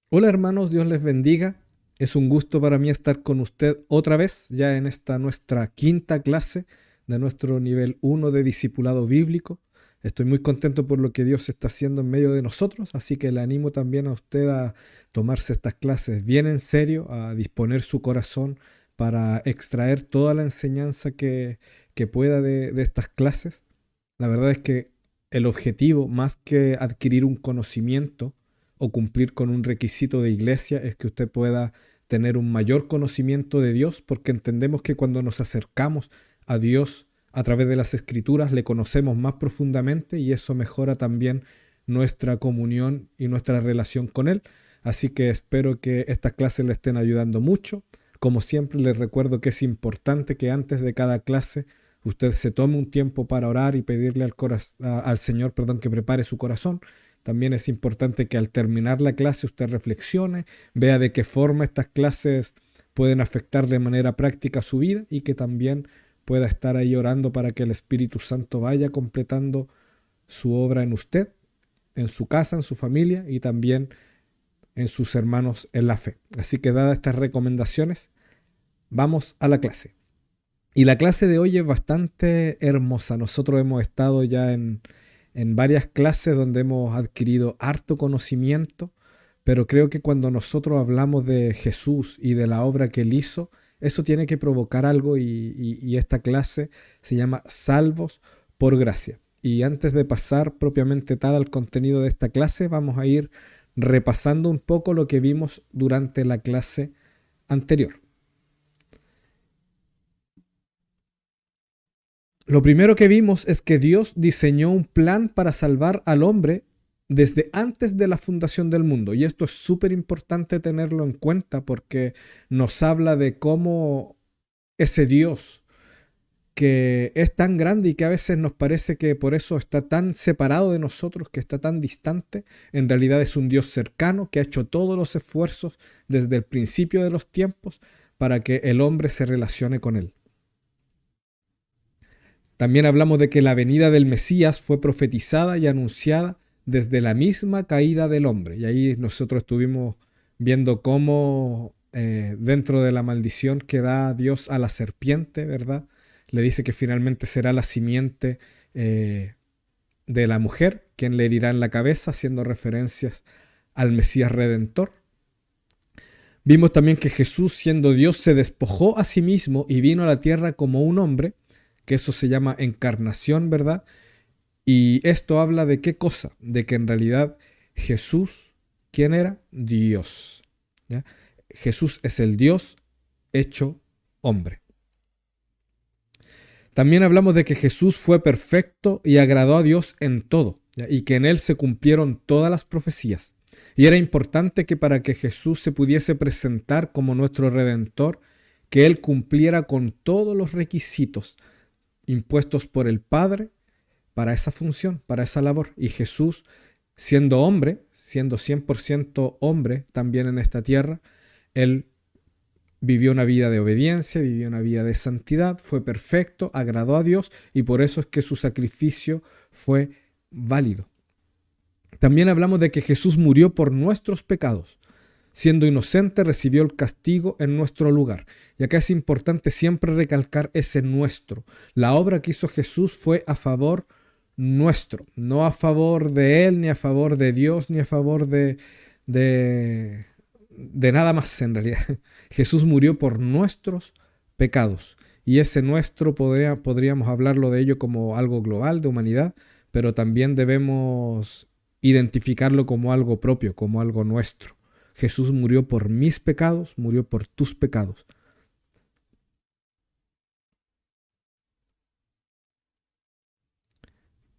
Hola hermanos, Dios les bendiga. Es un gusto para mí estar con usted otra vez, ya en esta nuestra quinta clase de nuestro nivel uno de discipulado bíblico. Estoy muy contento por lo que Dios está haciendo en medio de nosotros, así que le animo también a usted a tomarse estas clases bien en serio, a disponer su corazón para extraer toda la enseñanza que pueda de estas clases. La verdad es que el objetivo, más que adquirir un conocimiento o cumplir con un requisito de iglesia, es que usted pueda tener un mayor conocimiento de Dios, porque entendemos que cuando nos acercamos a Dios a través de las escrituras, le conocemos más profundamente y eso mejora también nuestra comunión y nuestra relación con Él. Así que espero que estas clases le estén ayudando mucho. Como siempre, les recuerdo que es importante que antes de cada clase usted se tome un tiempo para orar y pedirle al Señor, perdón, que prepare su corazón. También es importante que al terminar la clase usted reflexione, vea de qué forma estas clases pueden afectar de manera práctica su vida y que también pueda estar ahí orando para que el Espíritu Santo vaya completando su obra en usted, en su casa, en su familia y también en sus hermanos en la fe. Así que dadas estas recomendaciones, vamos a la clase. Y la clase de hoy es bastante hermosa. Nosotros hemos estado ya en varias clases donde hemos adquirido harto conocimiento, pero creo que cuando nosotros hablamos de Jesús y de la obra que él hizo, eso tiene que provocar algo y esta clase se llama Salvos por Gracia. Y antes de pasar propiamente tal al contenido de esta clase, vamos a ir repasando un poco lo que vimos durante la clase anterior. Lo primero que vimos es que Dios diseñó un plan para salvar al hombre desde antes de la fundación del mundo. Y esto es súper importante tenerlo en cuenta porque nos habla de cómo ese Dios que es tan grande y que a veces nos parece que por eso está tan separado de nosotros, que está tan distante, en realidad es un Dios cercano que ha hecho todos los esfuerzos desde el principio de los tiempos para que el hombre se relacione con él. También hablamos de que la venida del Mesías fue profetizada y anunciada desde la misma caída del hombre. Y ahí nosotros estuvimos viendo cómo dentro de la maldición que da Dios a la serpiente, ¿verdad? Le dice que finalmente será la simiente de la mujer quien le herirá en la cabeza, haciendo referencias al Mesías Redentor. Vimos también que Jesús, siendo Dios, se despojó a sí mismo y vino a la tierra como un hombre, que eso se llama encarnación, ¿verdad? Y esto habla de qué cosa, de que en realidad Jesús, ¿quién era? Dios. ¿Ya? Jesús es el Dios hecho hombre. También hablamos de que Jesús fue perfecto y agradó a Dios en todo, ¿ya? Y que en él se cumplieron todas las profecías. Y era importante que para que Jesús se pudiese presentar como nuestro Redentor, que él cumpliera con todos los requisitos impuestos por el Padre para esa función, para esa labor. Y Jesús, siendo hombre, siendo 100% hombre también en esta tierra, él vivió una vida de obediencia, vivió una vida de santidad, fue perfecto, agradó a Dios y por eso es que su sacrificio fue válido. También hablamos de que Jesús murió por nuestros pecados. Siendo inocente, recibió el castigo en nuestro lugar. Y acá es importante siempre recalcar ese nuestro. La obra que hizo Jesús fue a favor nuestro, no a favor de Él, ni a favor de Dios, ni a favor de nada más en realidad. Jesús murió por nuestros pecados. Y ese nuestro podríamos hablarlo de ello como algo global, de humanidad, pero también debemos identificarlo como algo propio, como algo nuestro. Jesús murió por mis pecados, murió por tus pecados.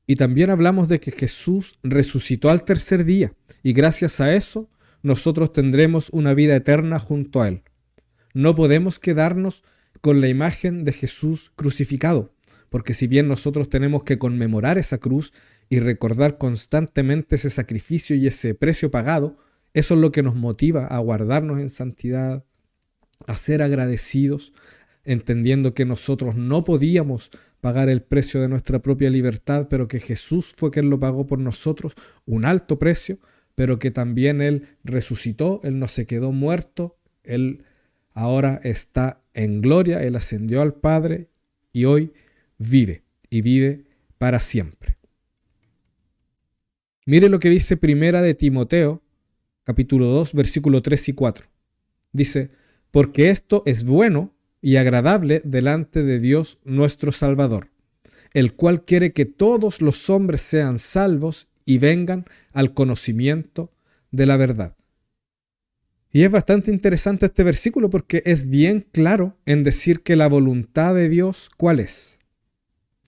Y también hablamos de que Jesús resucitó al tercer día y gracias a eso nosotros tendremos una vida eterna junto a Él. No podemos quedarnos con la imagen de Jesús crucificado, porque si bien nosotros tenemos que conmemorar esa cruz y recordar constantemente ese sacrificio y ese precio pagado, eso es lo que nos motiva a guardarnos en santidad, a ser agradecidos, entendiendo que nosotros no podíamos pagar el precio de nuestra propia libertad, pero que Jesús fue quien lo pagó por nosotros, un alto precio, pero que también Él resucitó, Él no se quedó muerto, Él ahora está en gloria, Él ascendió al Padre y hoy vive y vive para siempre. Mire lo que dice Primera de Timoteo, capítulo 2, versículo 3 y 4. Dice, porque esto es bueno y agradable delante de Dios nuestro Salvador, el cual quiere que todos los hombres sean salvos y vengan al conocimiento de la verdad. Y es bastante interesante este versículo porque es bien claro en decir que la voluntad de Dios, ¿cuál es?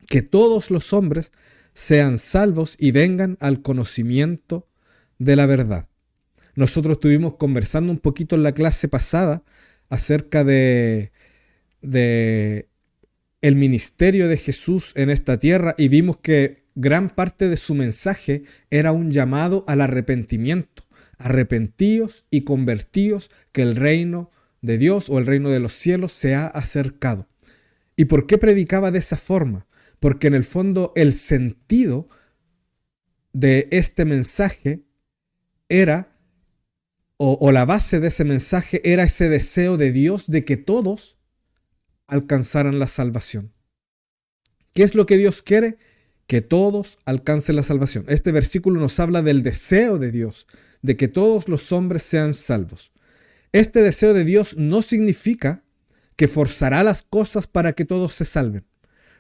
Que todos los hombres sean salvos y vengan al conocimiento de la verdad. Nosotros estuvimos conversando un poquito en la clase pasada acerca de el ministerio de Jesús en esta tierra y vimos que gran parte de su mensaje era un llamado al arrepentimiento. Arrepentíos y convertíos, que el reino de Dios o el reino de los cielos se ha acercado. ¿Y por qué predicaba de esa forma? Porque en el fondo el sentido de este mensaje era, o la base de ese mensaje era ese deseo de Dios de que todos alcanzaran la salvación. ¿Qué es lo que Dios quiere? Que todos alcancen la salvación. Este versículo nos habla del deseo de Dios, de que todos los hombres sean salvos. Este deseo de Dios no significa que forzará las cosas para que todos se salven.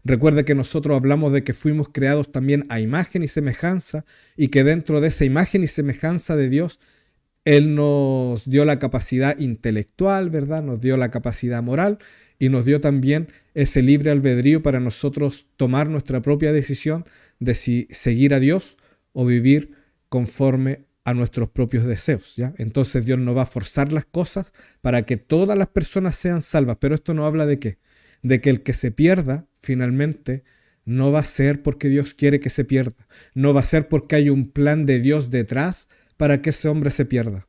Recuerde que nosotros hablamos de que fuimos creados también a imagen y semejanza y que dentro de esa imagen y semejanza de Dios, Él nos dio la capacidad intelectual, ¿verdad? Nos dio la capacidad moral y nos dio también ese libre albedrío para nosotros tomar nuestra propia decisión de si seguir a Dios o vivir conforme a nuestros propios deseos, ¿ya? Entonces Dios no va a forzar las cosas para que todas las personas sean salvas, pero esto no habla de qué, de que el que se pierda finalmente no va a ser porque Dios quiere que se pierda, no va a ser porque hay un plan de Dios detrás para que ese hombre se pierda.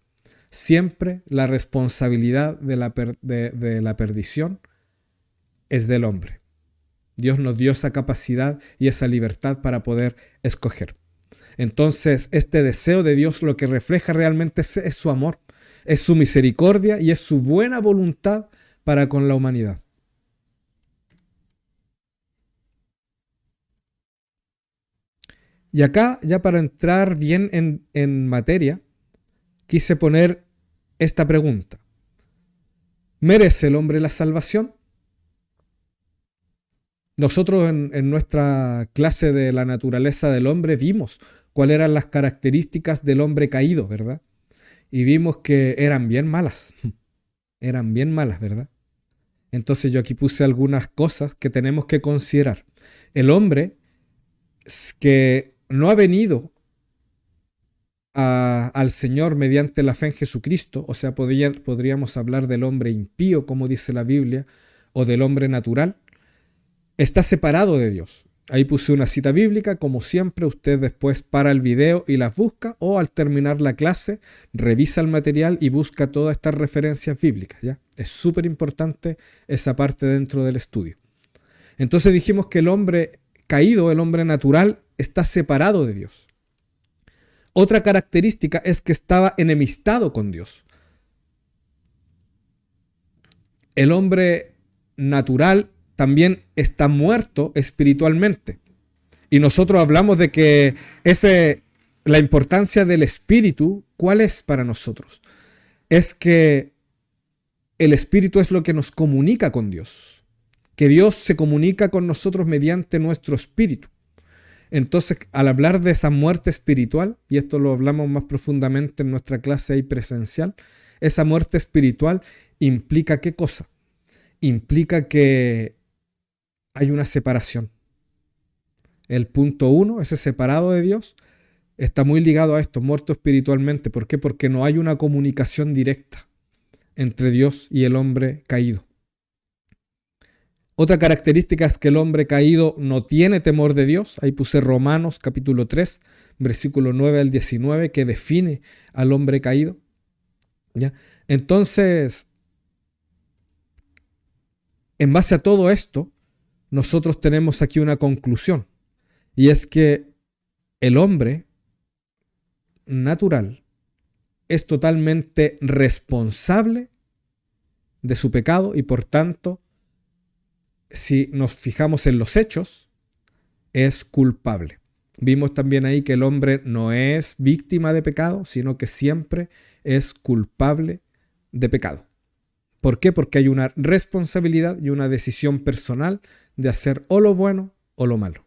Siempre la responsabilidad de la perdición es del hombre. Dios nos dio esa capacidad y esa libertad para poder escoger. Entonces, este deseo de Dios lo que refleja realmente es su amor, es su misericordia y es su buena voluntad para con la humanidad. Y acá, ya para entrar bien en materia, quise poner esta pregunta. ¿Merece el hombre la salvación? Nosotros en nuestra clase de la naturaleza del hombre vimos cuáles eran las características del hombre caído, ¿verdad? Y vimos que eran bien malas. Eran bien malas, ¿verdad? Entonces yo aquí puse algunas cosas que tenemos que considerar. El hombre que no ha venido al Señor mediante la fe en Jesucristo, o sea, podríamos hablar del hombre impío, como dice la Biblia, o del hombre natural, está separado de Dios. Ahí puse una cita bíblica, como siempre usted después para el video y las busca, o al terminar la clase revisa el material y busca todas estas referencias bíblicas, ¿ya? Es súper importante esa parte dentro del estudio. Entonces dijimos que el hombre caído, el hombre natural, está separado de Dios. Otra característica es que estaba enemistado con Dios. El hombre natural también está muerto espiritualmente. Y nosotros hablamos de que la importancia del espíritu, ¿cuál es para nosotros? Es que el espíritu es lo que nos comunica con Dios. Que Dios se comunica con nosotros mediante nuestro espíritu. Entonces, al hablar de esa muerte espiritual, y esto lo hablamos más profundamente en nuestra clase ahí presencial, esa muerte espiritual implica ¿qué cosa? Implica que hay una separación. El punto 1, ese separado de Dios, está muy ligado a esto, muerto espiritualmente. ¿Por qué? Porque no hay una comunicación directa entre Dios y el hombre caído. Otra característica es que el hombre caído no tiene temor de Dios. Ahí puse Romanos capítulo 3, versículo 9 al 19, que define al hombre caído. ¿Ya? Entonces, en base a todo esto, nosotros tenemos aquí una conclusión. Y es que el hombre natural es totalmente responsable de su pecado y por tanto, si nos fijamos en los hechos, es culpable. Vimos también ahí que el hombre no es víctima de pecado, sino que siempre es culpable de pecado. ¿Por qué? Porque hay una responsabilidad y una decisión personal de hacer o lo bueno o lo malo.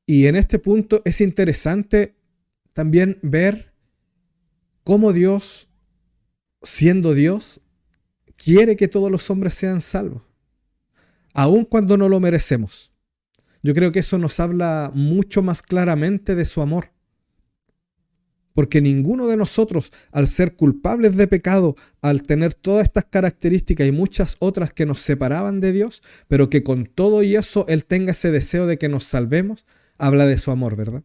Y en este punto es interesante también ver cómo Dios, siendo Dios, quiere que todos los hombres sean salvos, aun cuando no lo merecemos. Yo creo que eso nos habla mucho más claramente de su amor. Porque ninguno de nosotros, al ser culpables de pecado, al tener todas estas características y muchas otras que nos separaban de Dios, pero que con todo y eso Él tenga ese deseo de que nos salvemos, habla de su amor, ¿verdad?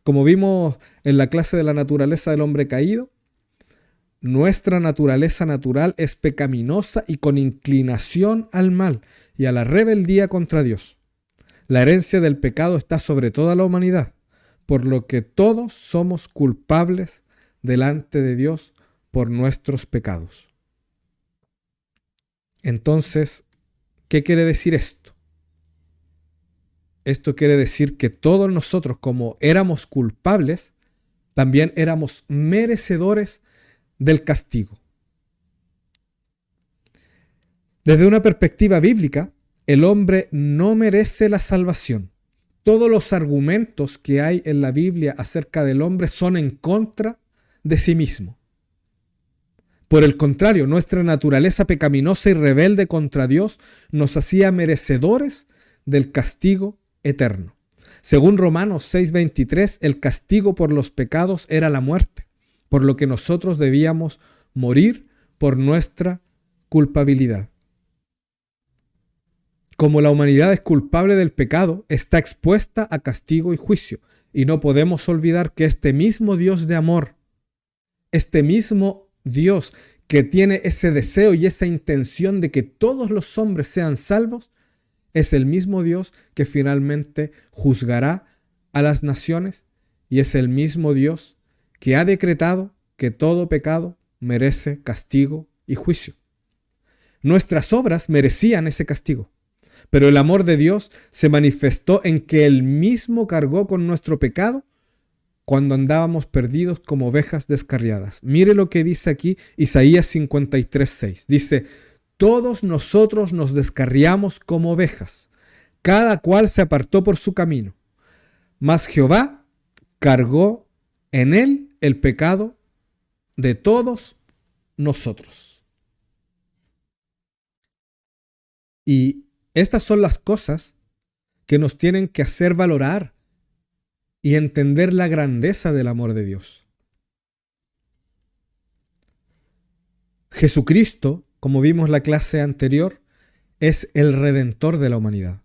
Como vimos en la clase de la naturaleza del hombre caído, nuestra naturaleza natural es pecaminosa y con inclinación al mal y a la rebeldía contra Dios. La herencia del pecado está sobre toda la humanidad, por lo que todos somos culpables delante de Dios por nuestros pecados. Entonces, ¿qué quiere decir esto? Esto quiere decir que todos nosotros, como éramos culpables, también éramos merecedores del castigo. Desde una perspectiva bíblica, el hombre no merece la salvación. Todos los argumentos que hay en la Biblia acerca del hombre son en contra de sí mismo. Por el contrario, nuestra naturaleza pecaminosa y rebelde contra Dios nos hacía merecedores del castigo eterno. Según Romanos 6:23, el castigo por los pecados era la muerte, por lo que nosotros debíamos morir por nuestra culpabilidad. Como la humanidad es culpable del pecado, está expuesta a castigo y juicio. Y no podemos olvidar que este mismo Dios de amor, este mismo Dios que tiene ese deseo y esa intención de que todos los hombres sean salvos, es el mismo Dios que finalmente juzgará a las naciones y es el mismo Dios que ha decretado que todo pecado merece castigo y juicio. Nuestras obras merecían ese castigo. Pero el amor de Dios se manifestó en que Él mismo cargó con nuestro pecado cuando andábamos perdidos como ovejas descarriadas. Mire lo que dice aquí Isaías 53:6. Dice, todos nosotros nos descarriamos como ovejas, cada cual se apartó por su camino, mas Jehová cargó en Él el pecado de todos nosotros. Y estas son las cosas que nos tienen que hacer valorar y entender la grandeza del amor de Dios. Jesucristo, como vimos en la clase anterior, es el redentor de la humanidad.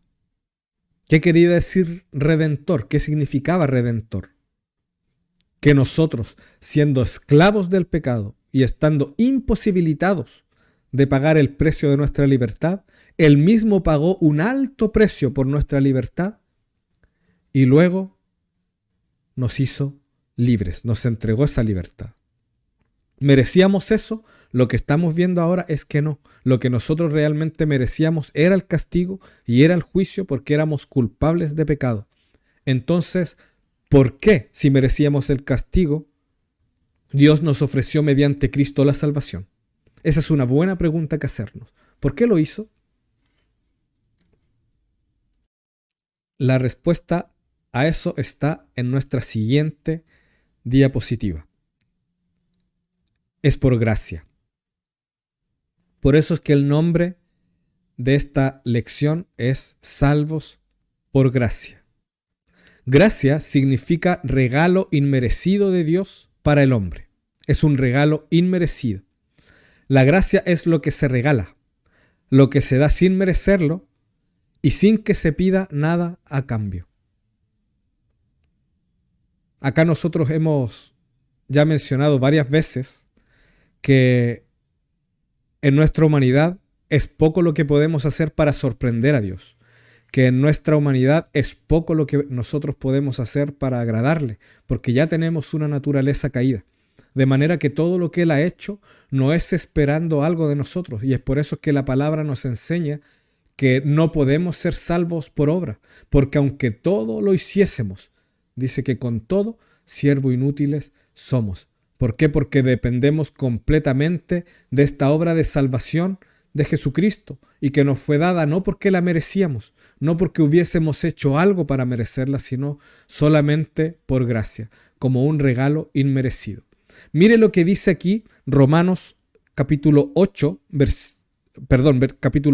¿Qué quería decir redentor? ¿Qué significaba redentor? Que nosotros, siendo esclavos del pecado y estando imposibilitados de pagar el precio de nuestra libertad, Él mismo pagó un alto precio por nuestra libertad y luego nos hizo libres, nos entregó esa libertad. ¿Merecíamos eso? Lo que estamos viendo ahora es que no. Lo que nosotros realmente merecíamos era el castigo y era el juicio porque éramos culpables de pecado. Entonces, ¿por qué, si merecíamos el castigo, Dios nos ofreció mediante Cristo la salvación? Esa es una buena pregunta que hacernos. ¿Por qué lo hizo? La respuesta a eso está en nuestra siguiente diapositiva. Es por gracia. Por eso es que el nombre de esta lección es Salvos por gracia. Gracia significa regalo inmerecido de Dios para el hombre. Es un regalo inmerecido. La gracia es lo que se regala, lo que se da sin merecerlo y sin que se pida nada a cambio. Acá nosotros hemos ya mencionado varias veces que en nuestra humanidad es poco lo que podemos hacer para sorprender a Dios, que en nuestra humanidad es poco lo que nosotros podemos hacer para agradarle, porque ya tenemos una naturaleza caída. De manera que todo lo que Él ha hecho no es esperando algo de nosotros, y es por eso que la palabra nos enseña que no podemos ser salvos por obra, porque aunque todo lo hiciésemos, dice que con todo, siervo inútiles somos. ¿Por qué? Porque dependemos completamente de esta obra de salvación de Jesucristo, y que nos fue dada no porque la merecíamos, no porque hubiésemos hecho algo para merecerla, sino solamente por gracia, como un regalo inmerecido. Mire lo que dice aquí Romanos capítulo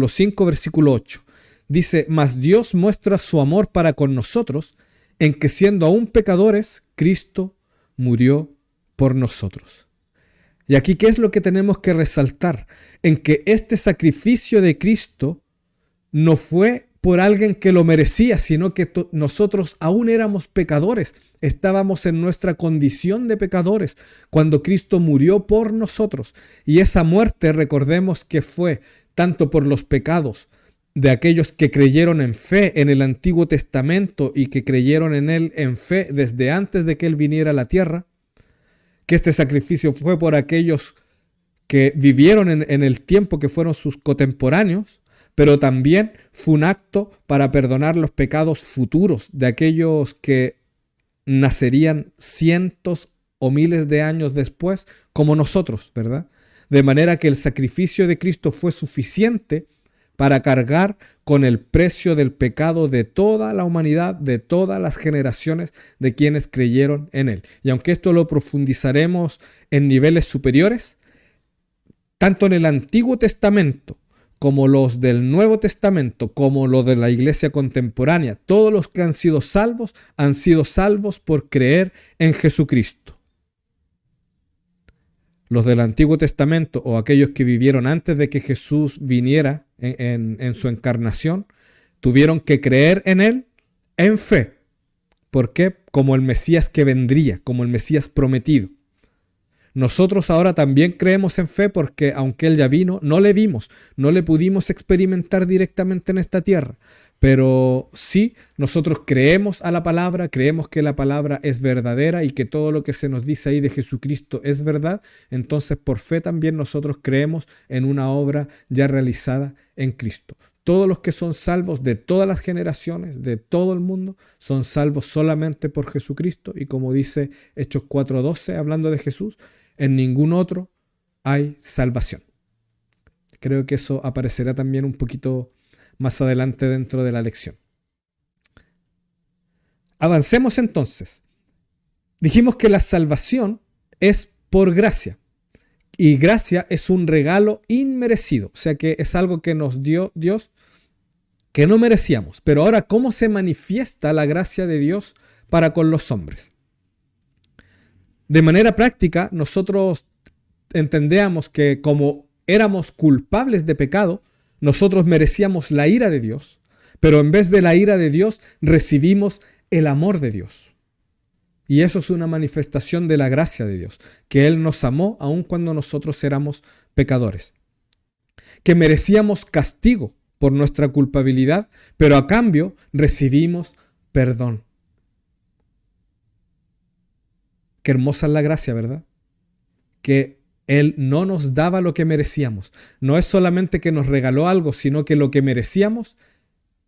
5, versículo 8. Dice: mas Dios muestra su amor para con nosotros, en que siendo aún pecadores, Cristo murió por nosotros. Y aquí, ¿qué es lo que tenemos que resaltar? En que este sacrificio de Cristo no fue por alguien que lo merecía, sino que nosotros aún éramos pecadores. Estábamos en nuestra condición de pecadores cuando Cristo murió por nosotros. Y esa muerte, recordemos que fue tanto por los pecados de aquellos que creyeron en fe en el Antiguo Testamento y que creyeron en Él en fe desde antes de que Él viniera a la tierra, que este sacrificio fue por aquellos que vivieron en el tiempo que fueron sus contemporáneos, pero también fue un acto para perdonar los pecados futuros de aquellos que nacerían cientos o miles de años después, como nosotros, ¿verdad? De manera que el sacrificio de Cristo fue suficiente para cargar con el precio del pecado de toda la humanidad, de todas las generaciones de quienes creyeron en Él. Y aunque esto lo profundizaremos en niveles superiores, tanto en el Antiguo Testamento como los del Nuevo Testamento, como los de la iglesia contemporánea, todos los que han sido salvos por creer en Jesucristo. Los del Antiguo Testamento o aquellos que vivieron antes de que Jesús viniera en su encarnación, tuvieron que creer en Él en fe. ¿Por qué? Como el Mesías que vendría, como el Mesías prometido. Nosotros ahora también creemos en fe porque aunque Él ya vino, no le vimos, no le pudimos experimentar directamente en esta tierra. Pero sí, nosotros creemos a la palabra, creemos que la palabra es verdadera y que todo lo que se nos dice ahí de Jesucristo es verdad. Entonces, por fe también nosotros creemos en una obra ya realizada en Cristo. Todos los que son salvos de todas las generaciones, de todo el mundo, son salvos solamente por Jesucristo. Y como dice Hechos 4:12, hablando de Jesús, en ningún otro hay salvación. Creo que eso aparecerá también un poquito más adelante dentro de la lección. Avancemos entonces. Dijimos que la salvación es por gracia. Y gracia es un regalo inmerecido. O sea que es algo que nos dio Dios que no merecíamos. Pero ahora, ¿cómo se manifiesta la gracia de Dios para con los hombres? De manera práctica, nosotros entendíamos que como éramos culpables de pecado, nosotros merecíamos la ira de Dios, pero en vez de la ira de Dios, recibimos el amor de Dios. Y eso es una manifestación de la gracia de Dios, que Él nos amó aun cuando nosotros éramos pecadores. Que merecíamos castigo por nuestra culpabilidad, pero a cambio recibimos perdón. Qué hermosa es la gracia, ¿verdad? Que Él no nos daba lo que merecíamos. No es solamente que nos regaló algo, sino que lo que merecíamos,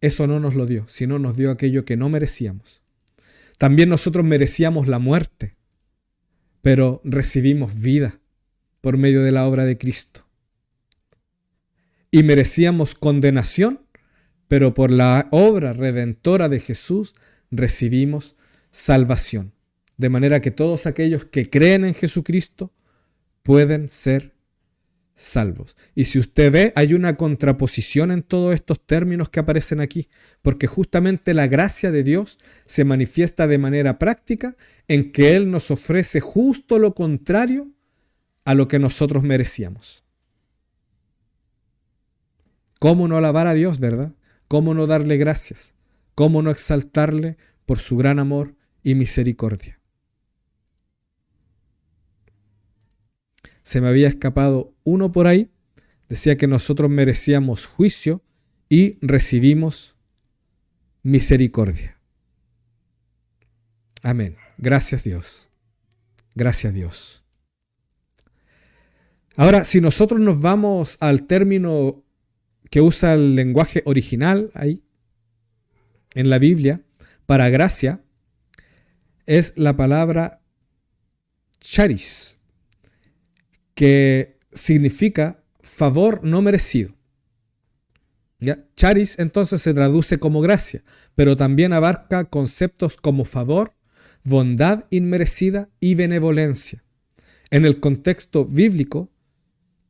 eso no nos lo dio, sino nos dio aquello que no merecíamos. También nosotros merecíamos la muerte, pero recibimos vida por medio de la obra de Cristo. Y merecíamos condenación, pero por la obra redentora de Jesús recibimos salvación. De manera que todos aquellos que creen en Jesucristo pueden ser salvos. Y si usted ve, hay una contraposición en todos estos términos que aparecen aquí, porque justamente la gracia de Dios se manifiesta de manera práctica en que Él nos ofrece justo lo contrario a lo que nosotros merecíamos. ¿Cómo no alabar a Dios, verdad? ¿Cómo no darle gracias? ¿Cómo no exaltarle por su gran amor y misericordia? Se me había escapado uno por ahí. Decía que nosotros merecíamos juicio y recibimos misericordia. Amén. Gracias Dios. Gracias Dios. Ahora, si nosotros nos vamos al término que usa el lenguaje original ahí, en la Biblia, para gracia, es la palabra charis, que significa favor no merecido. ¿Ya? Charis entonces se traduce como gracia, pero también abarca conceptos como favor, bondad inmerecida y benevolencia. En el contexto bíblico,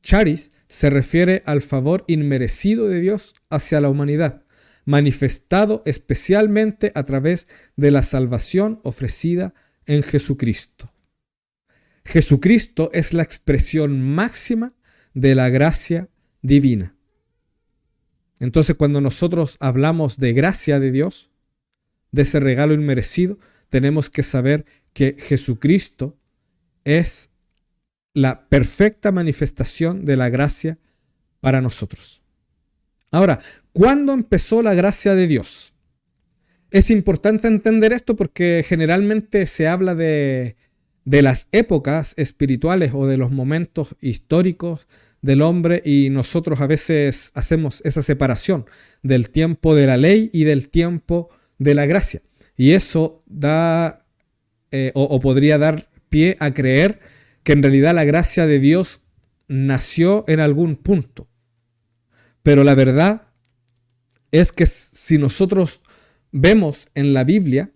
charis se refiere al favor inmerecido de Dios hacia la humanidad, manifestado especialmente a través de la salvación ofrecida en Jesucristo. Jesucristo es la expresión máxima de la gracia divina. Entonces, cuando nosotros hablamos de gracia de Dios, de ese regalo inmerecido, tenemos que saber que Jesucristo es la perfecta manifestación de la gracia para nosotros. Ahora, ¿cuándo empezó la gracia de Dios? Es importante entender esto porque generalmente se habla de las épocas espirituales o de los momentos históricos del hombre, y nosotros a veces hacemos esa separación del tiempo de la ley y del tiempo de la gracia. Y eso da o podría dar pie a creer que en realidad la gracia de Dios nació en algún punto. Pero la verdad es que si nosotros vemos en la Biblia,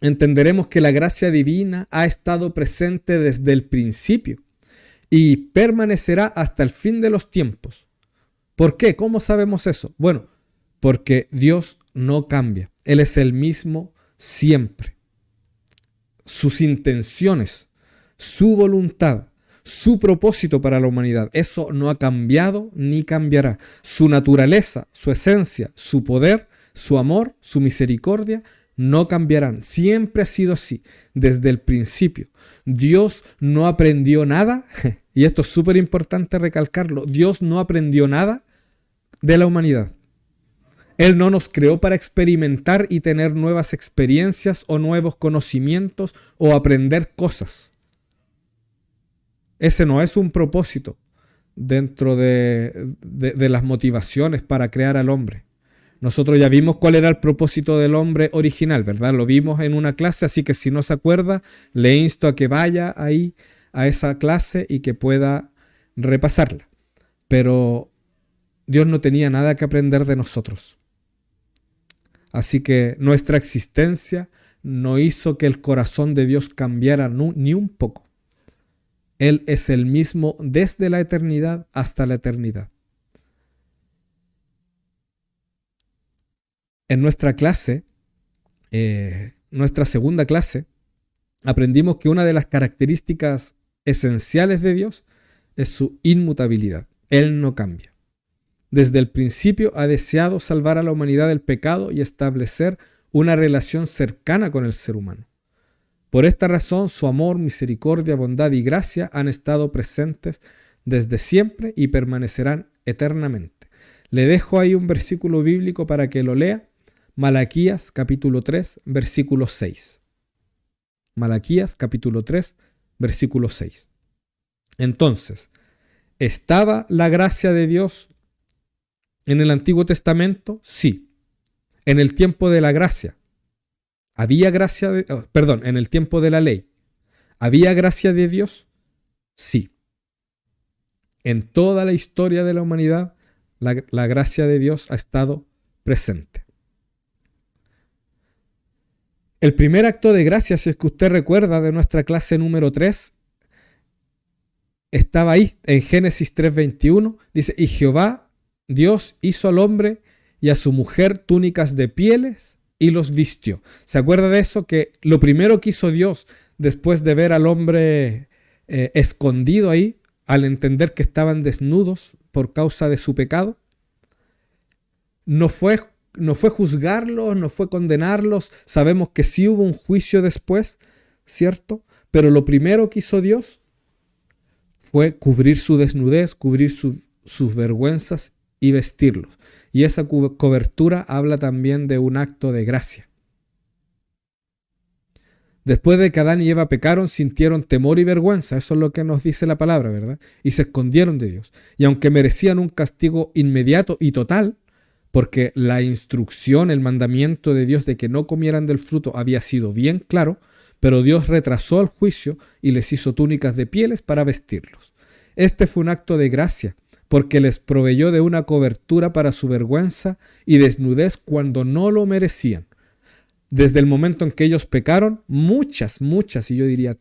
entenderemos que la gracia divina ha estado presente desde el principio y permanecerá hasta el fin de los tiempos. ¿Por qué? ¿Cómo sabemos eso? Bueno, porque Dios no cambia. Él es el mismo siempre. Sus intenciones, su voluntad, su propósito para la humanidad, eso no ha cambiado ni cambiará. Su naturaleza, su esencia, su poder, su amor, su misericordia no cambiarán. Siempre ha sido así, desde el principio. Dios no aprendió nada, y esto es súper importante recalcarlo, Dios no aprendió nada de la humanidad. Él no nos creó para experimentar y tener nuevas experiencias o nuevos conocimientos o aprender cosas. Ese no es un propósito dentro de las motivaciones para crear al hombre. Nosotros ya vimos cuál era el propósito del hombre original, ¿verdad? Lo vimos en una clase, así que si no se acuerda, le insto a que vaya ahí a esa clase y que pueda repasarla. Pero Dios no tenía nada que aprender de nosotros. Así que nuestra existencia no hizo que el corazón de Dios cambiara ni un poco. Él es el mismo desde la eternidad hasta la eternidad. En nuestra clase, nuestra segunda clase, aprendimos que una de las características esenciales de Dios es su inmutabilidad. Él no cambia. Desde el principio ha deseado salvar a la humanidad del pecado y establecer una relación cercana con el ser humano. Por esta razón, su amor, misericordia, bondad y gracia han estado presentes desde siempre y permanecerán eternamente. Le dejo ahí un versículo bíblico para que lo lea. Malaquías capítulo 3, versículo 6. Malaquías capítulo 3, versículo 6. Entonces, ¿estaba la gracia de Dios en el Antiguo Testamento? Sí. En el tiempo de la gracia. ¿Había gracia en el tiempo de la ley? ¿Había gracia de Dios? Sí. En toda la historia de la humanidad, la gracia de Dios ha estado presente. El primer acto de gracia, si es que usted recuerda de nuestra clase número 3, estaba ahí, en Génesis 3:21. Dice, y Jehová, Dios, hizo al hombre y a su mujer túnicas de pieles y los vistió. ¿Se acuerda de eso? Que lo primero que hizo Dios después de ver al hombre escondido ahí, al entender que estaban desnudos por causa de su pecado, no fue juzgarlos, no fue condenarlos. Sabemos que sí hubo un juicio después, ¿cierto? Pero lo primero que hizo Dios fue cubrir su desnudez, cubrir sus vergüenzas y vestirlos. y esa cobertura habla también de un acto de gracia. Después de que Adán y Eva pecaron, sintieron temor y vergüenza. Eso es lo que nos dice la palabra, ¿verdad? Y se escondieron de Dios. Y aunque merecían un castigo inmediato y total, porque la instrucción, el mandamiento de Dios de que no comieran del fruto había sido bien claro, pero Dios retrasó el juicio y les hizo túnicas de pieles para vestirlos. Este fue un acto de gracia, porque les proveyó de una cobertura para su vergüenza y desnudez cuando no lo merecían. Desde el momento en que ellos pecaron, muchas, y yo diría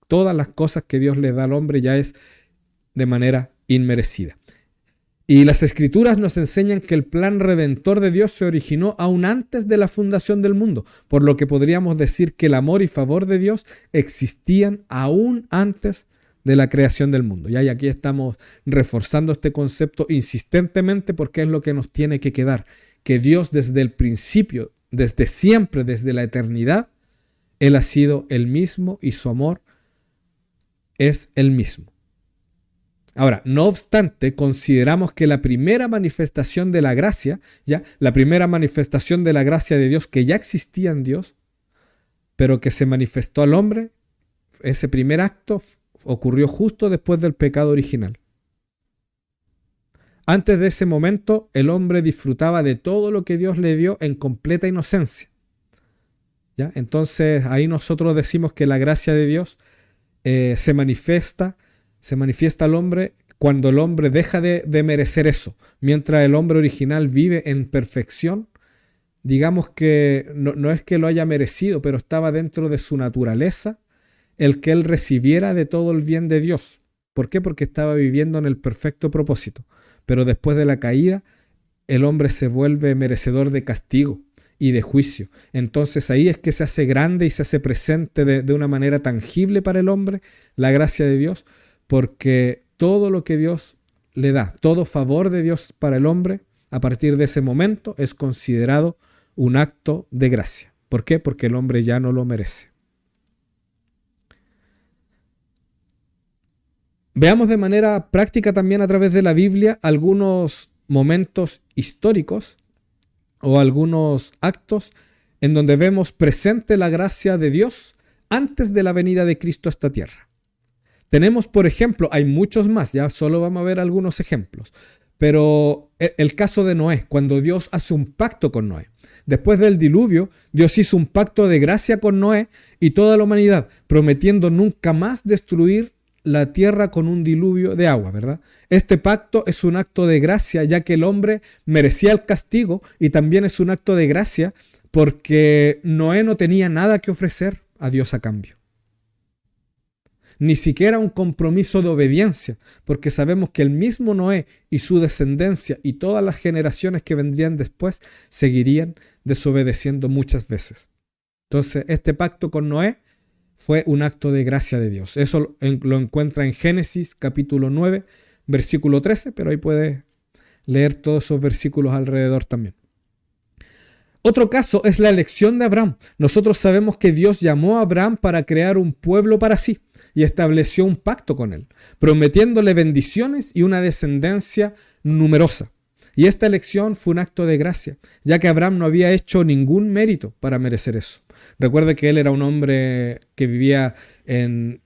todas las cosas que Dios le da al hombre ya es de manera inmerecida. Y las Escrituras nos enseñan que el plan redentor de Dios se originó aún antes de la fundación del mundo, por lo que podríamos decir que el amor y favor de Dios existían aún antes de la creación del mundo. Y aquí estamos reforzando este concepto insistentemente porque es lo que nos tiene que quedar, que Dios desde el principio, desde siempre, desde la eternidad, Él ha sido el mismo y su amor es el mismo. Ahora, no obstante, consideramos que la primera manifestación de la gracia, la primera manifestación de la gracia de Dios que ya existía en Dios, pero que se manifestó al hombre, ese primer acto ocurrió justo después del pecado original. Antes de ese momento, el hombre disfrutaba de todo lo que Dios le dio en completa inocencia. Entonces, ahí nosotros decimos que la gracia de Dios se manifiesta al hombre cuando el hombre deja de merecer eso. Mientras el hombre original vive en perfección, digamos que no es que lo haya merecido, pero estaba dentro de su naturaleza el que él recibiera de todo el bien de Dios. ¿Por qué? Porque estaba viviendo en el perfecto propósito. Pero después de la caída, el hombre se vuelve merecedor de castigo y de juicio. Entonces ahí es que se hace grande y se hace presente de una manera tangible para el hombre la gracia de Dios, porque todo lo que Dios le da, todo favor de Dios para el hombre, a partir de ese momento es considerado un acto de gracia. ¿Por qué? Porque el hombre ya no lo merece. Veamos de manera práctica también a través de la Biblia algunos momentos históricos o algunos actos en donde vemos presente la gracia de Dios antes de la venida de Cristo a esta tierra. Tenemos, por ejemplo, hay muchos más, ya solo vamos a ver algunos ejemplos, pero el caso de Noé, cuando Dios hace un pacto con Noé. Después del diluvio, Dios hizo un pacto de gracia con Noé y toda la humanidad, prometiendo nunca más destruir la tierra con un diluvio de agua, ¿verdad? Este pacto es un acto de gracia, ya que el hombre merecía el castigo, y también es un acto de gracia porque Noé no tenía nada que ofrecer a Dios a cambio. Ni siquiera un compromiso de obediencia, porque sabemos que el mismo Noé y su descendencia y todas las generaciones que vendrían después seguirían desobedeciendo muchas veces. Entonces, este pacto con Noé fue un acto de gracia de Dios. Eso lo encuentra en Génesis capítulo 9, versículo 13, pero ahí puede leer todos esos versículos alrededor también. Otro caso es la elección de Abraham. Nosotros sabemos que Dios llamó a Abraham para crear un pueblo para sí y estableció un pacto con él, prometiéndole bendiciones y una descendencia numerosa. Y esta elección fue un acto de gracia, ya que Abraham no había hecho ningún mérito para merecer eso. Recuerde que él era un hombre que vivía en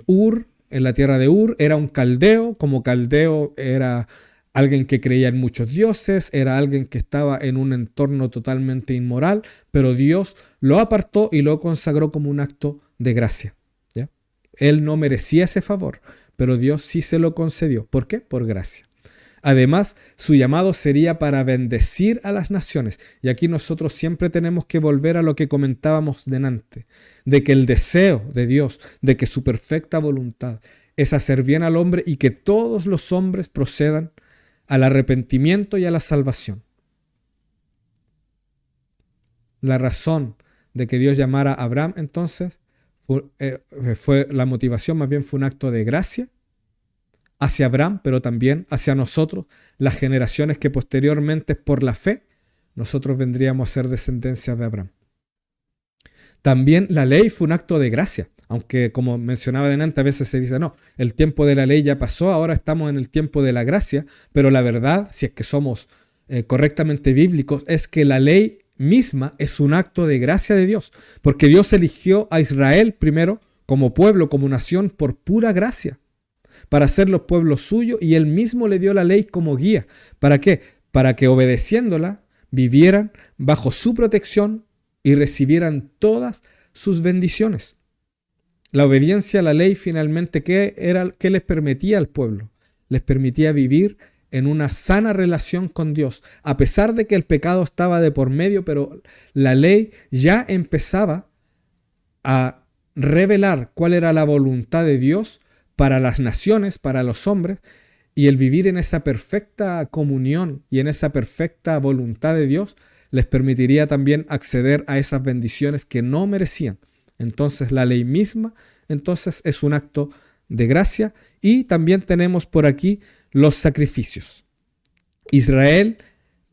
Ur, en la tierra de Ur, era un caldeo. Como caldeo era alguien que creía en muchos dioses, era alguien que estaba en un entorno totalmente inmoral, pero Dios lo apartó y lo consagró como un acto de gracia. ¿Ya? Él no merecía ese favor, pero Dios sí se lo concedió. ¿Por qué? Por gracia. Además, su llamado sería para bendecir a las naciones. Y aquí nosotros siempre tenemos que volver a lo que comentábamos delante, de que el deseo de Dios, de que su perfecta voluntad es hacer bien al hombre y que todos los hombres procedan al arrepentimiento y a la salvación. La razón de que Dios llamara a Abraham entonces fue la motivación, más bien fue un acto de gracia hacia Abraham, pero también hacia nosotros, las generaciones que posteriormente por la fe nosotros vendríamos a ser descendencia de Abraham. También la ley fue un acto de gracia, aunque como mencionaba delante, a veces se dice, no, el tiempo de la ley ya pasó, ahora estamos en el tiempo de la gracia, pero la verdad, si es que somos correctamente bíblicos, es que la ley misma es un acto de gracia de Dios, porque Dios eligió a Israel primero como pueblo, como nación, por pura gracia, para ser los pueblos suyos, y Él mismo le dio la ley como guía. ¿Para qué? Para que obedeciéndola vivieran bajo su protección y recibieran todas sus bendiciones. La obediencia a la ley finalmente, ¿qué les permitía al pueblo? Les permitía vivir en una sana relación con Dios, a pesar de que el pecado estaba de por medio, pero la ley ya empezaba a revelar cuál era la voluntad de Dios para las naciones, para los hombres, y el vivir en esa perfecta comunión y en esa perfecta voluntad de Dios les permitiría también acceder a esas bendiciones que no merecían. Entonces la ley misma entonces es un acto de gracia. Y también tenemos por aquí los sacrificios. Israel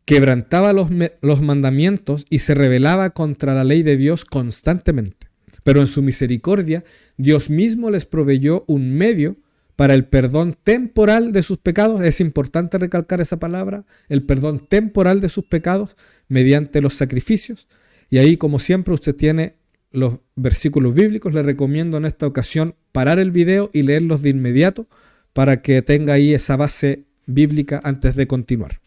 quebrantaba los mandamientos y se rebelaba contra la ley de Dios constantemente. Pero en su misericordia, Dios mismo les proveyó un medio para el perdón temporal de sus pecados. Es importante recalcar esa palabra, el perdón temporal de sus pecados mediante los sacrificios. Y ahí, como siempre, usted tiene los versículos bíblicos. Le recomiendo en esta ocasión parar el video y leerlos de inmediato para que tenga ahí esa base bíblica antes de continuar.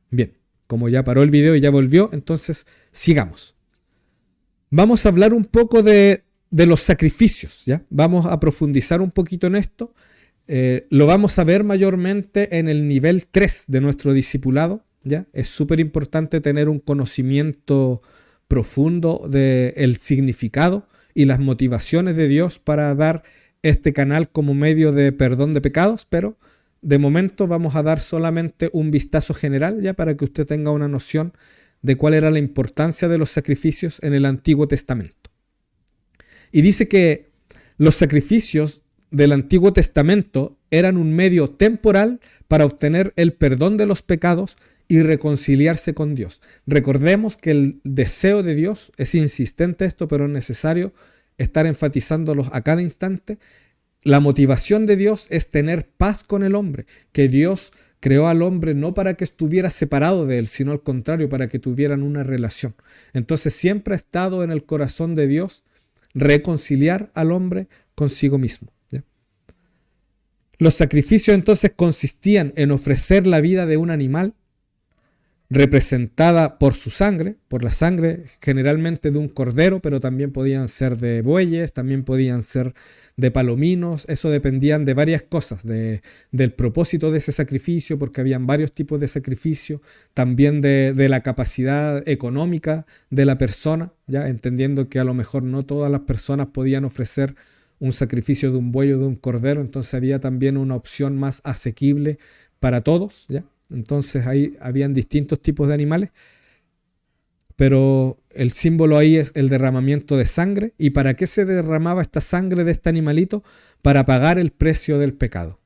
Bien, como ya paró el video y ya volvió, entonces sigamos. Vamos a hablar un poco de los sacrificios, ¿ya? Vamos a profundizar un poquito en esto. Lo vamos a ver mayormente en el nivel 3 de nuestro discipulado, ¿ya? Es súper importante tener un conocimiento profundo del significado y las motivaciones de Dios para dar este canal como medio de perdón de pecados, pero de momento vamos a dar solamente un vistazo general, ya para que usted tenga una noción de cuál era la importancia de los sacrificios en el Antiguo Testamento. Y dice que los sacrificios del Antiguo Testamento eran un medio temporal para obtener el perdón de los pecados y reconciliarse con Dios. Recordemos que el deseo de Dios, es insistente esto, pero es necesario estar enfatizándolos a cada instante. La motivación de Dios es tener paz con el hombre, que Dios creó al hombre no para que estuviera separado de él, sino al contrario, para que tuvieran una relación. Entonces siempre ha estado en el corazón de Dios reconciliar al hombre consigo mismo, ¿ya? Los sacrificios entonces consistían en ofrecer la vida de un animal representada por su sangre, por la sangre generalmente de un cordero, pero también podían ser de bueyes, también podían ser de palominos. Eso dependían de varias cosas, del propósito de ese sacrificio, porque habían varios tipos de sacrificio, también de la capacidad económica de la persona, ya entendiendo que a lo mejor no todas las personas podían ofrecer un sacrificio de un buey o de un cordero, entonces había también una opción más asequible para todos, ¿ya? Entonces ahí habían distintos tipos de animales, pero el símbolo ahí es el derramamiento de sangre. ¿Y para qué se derramaba esta sangre de este animalito? Para pagar el precio del pecado.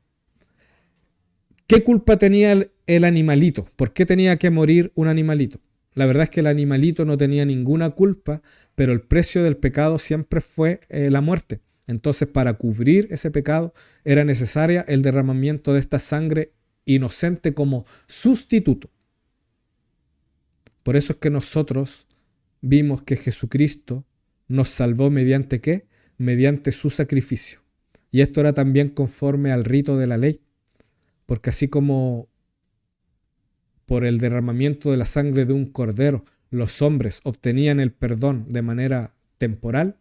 ¿Qué culpa tenía el animalito? ¿Por qué tenía que morir un animalito? La verdad es que el animalito no tenía ninguna culpa, pero el precio del pecado siempre fue la muerte. Entonces, para cubrir ese pecado era necesaria el derramamiento de esta sangre inocente como sustituto. Por eso es que nosotros vimos que Jesucristo nos salvó mediante ¿qué? Mediante su sacrificio. Y esto era también conforme al rito de la ley, porque así como por el derramamiento de la sangre de un cordero los hombres obtenían el perdón de manera temporal,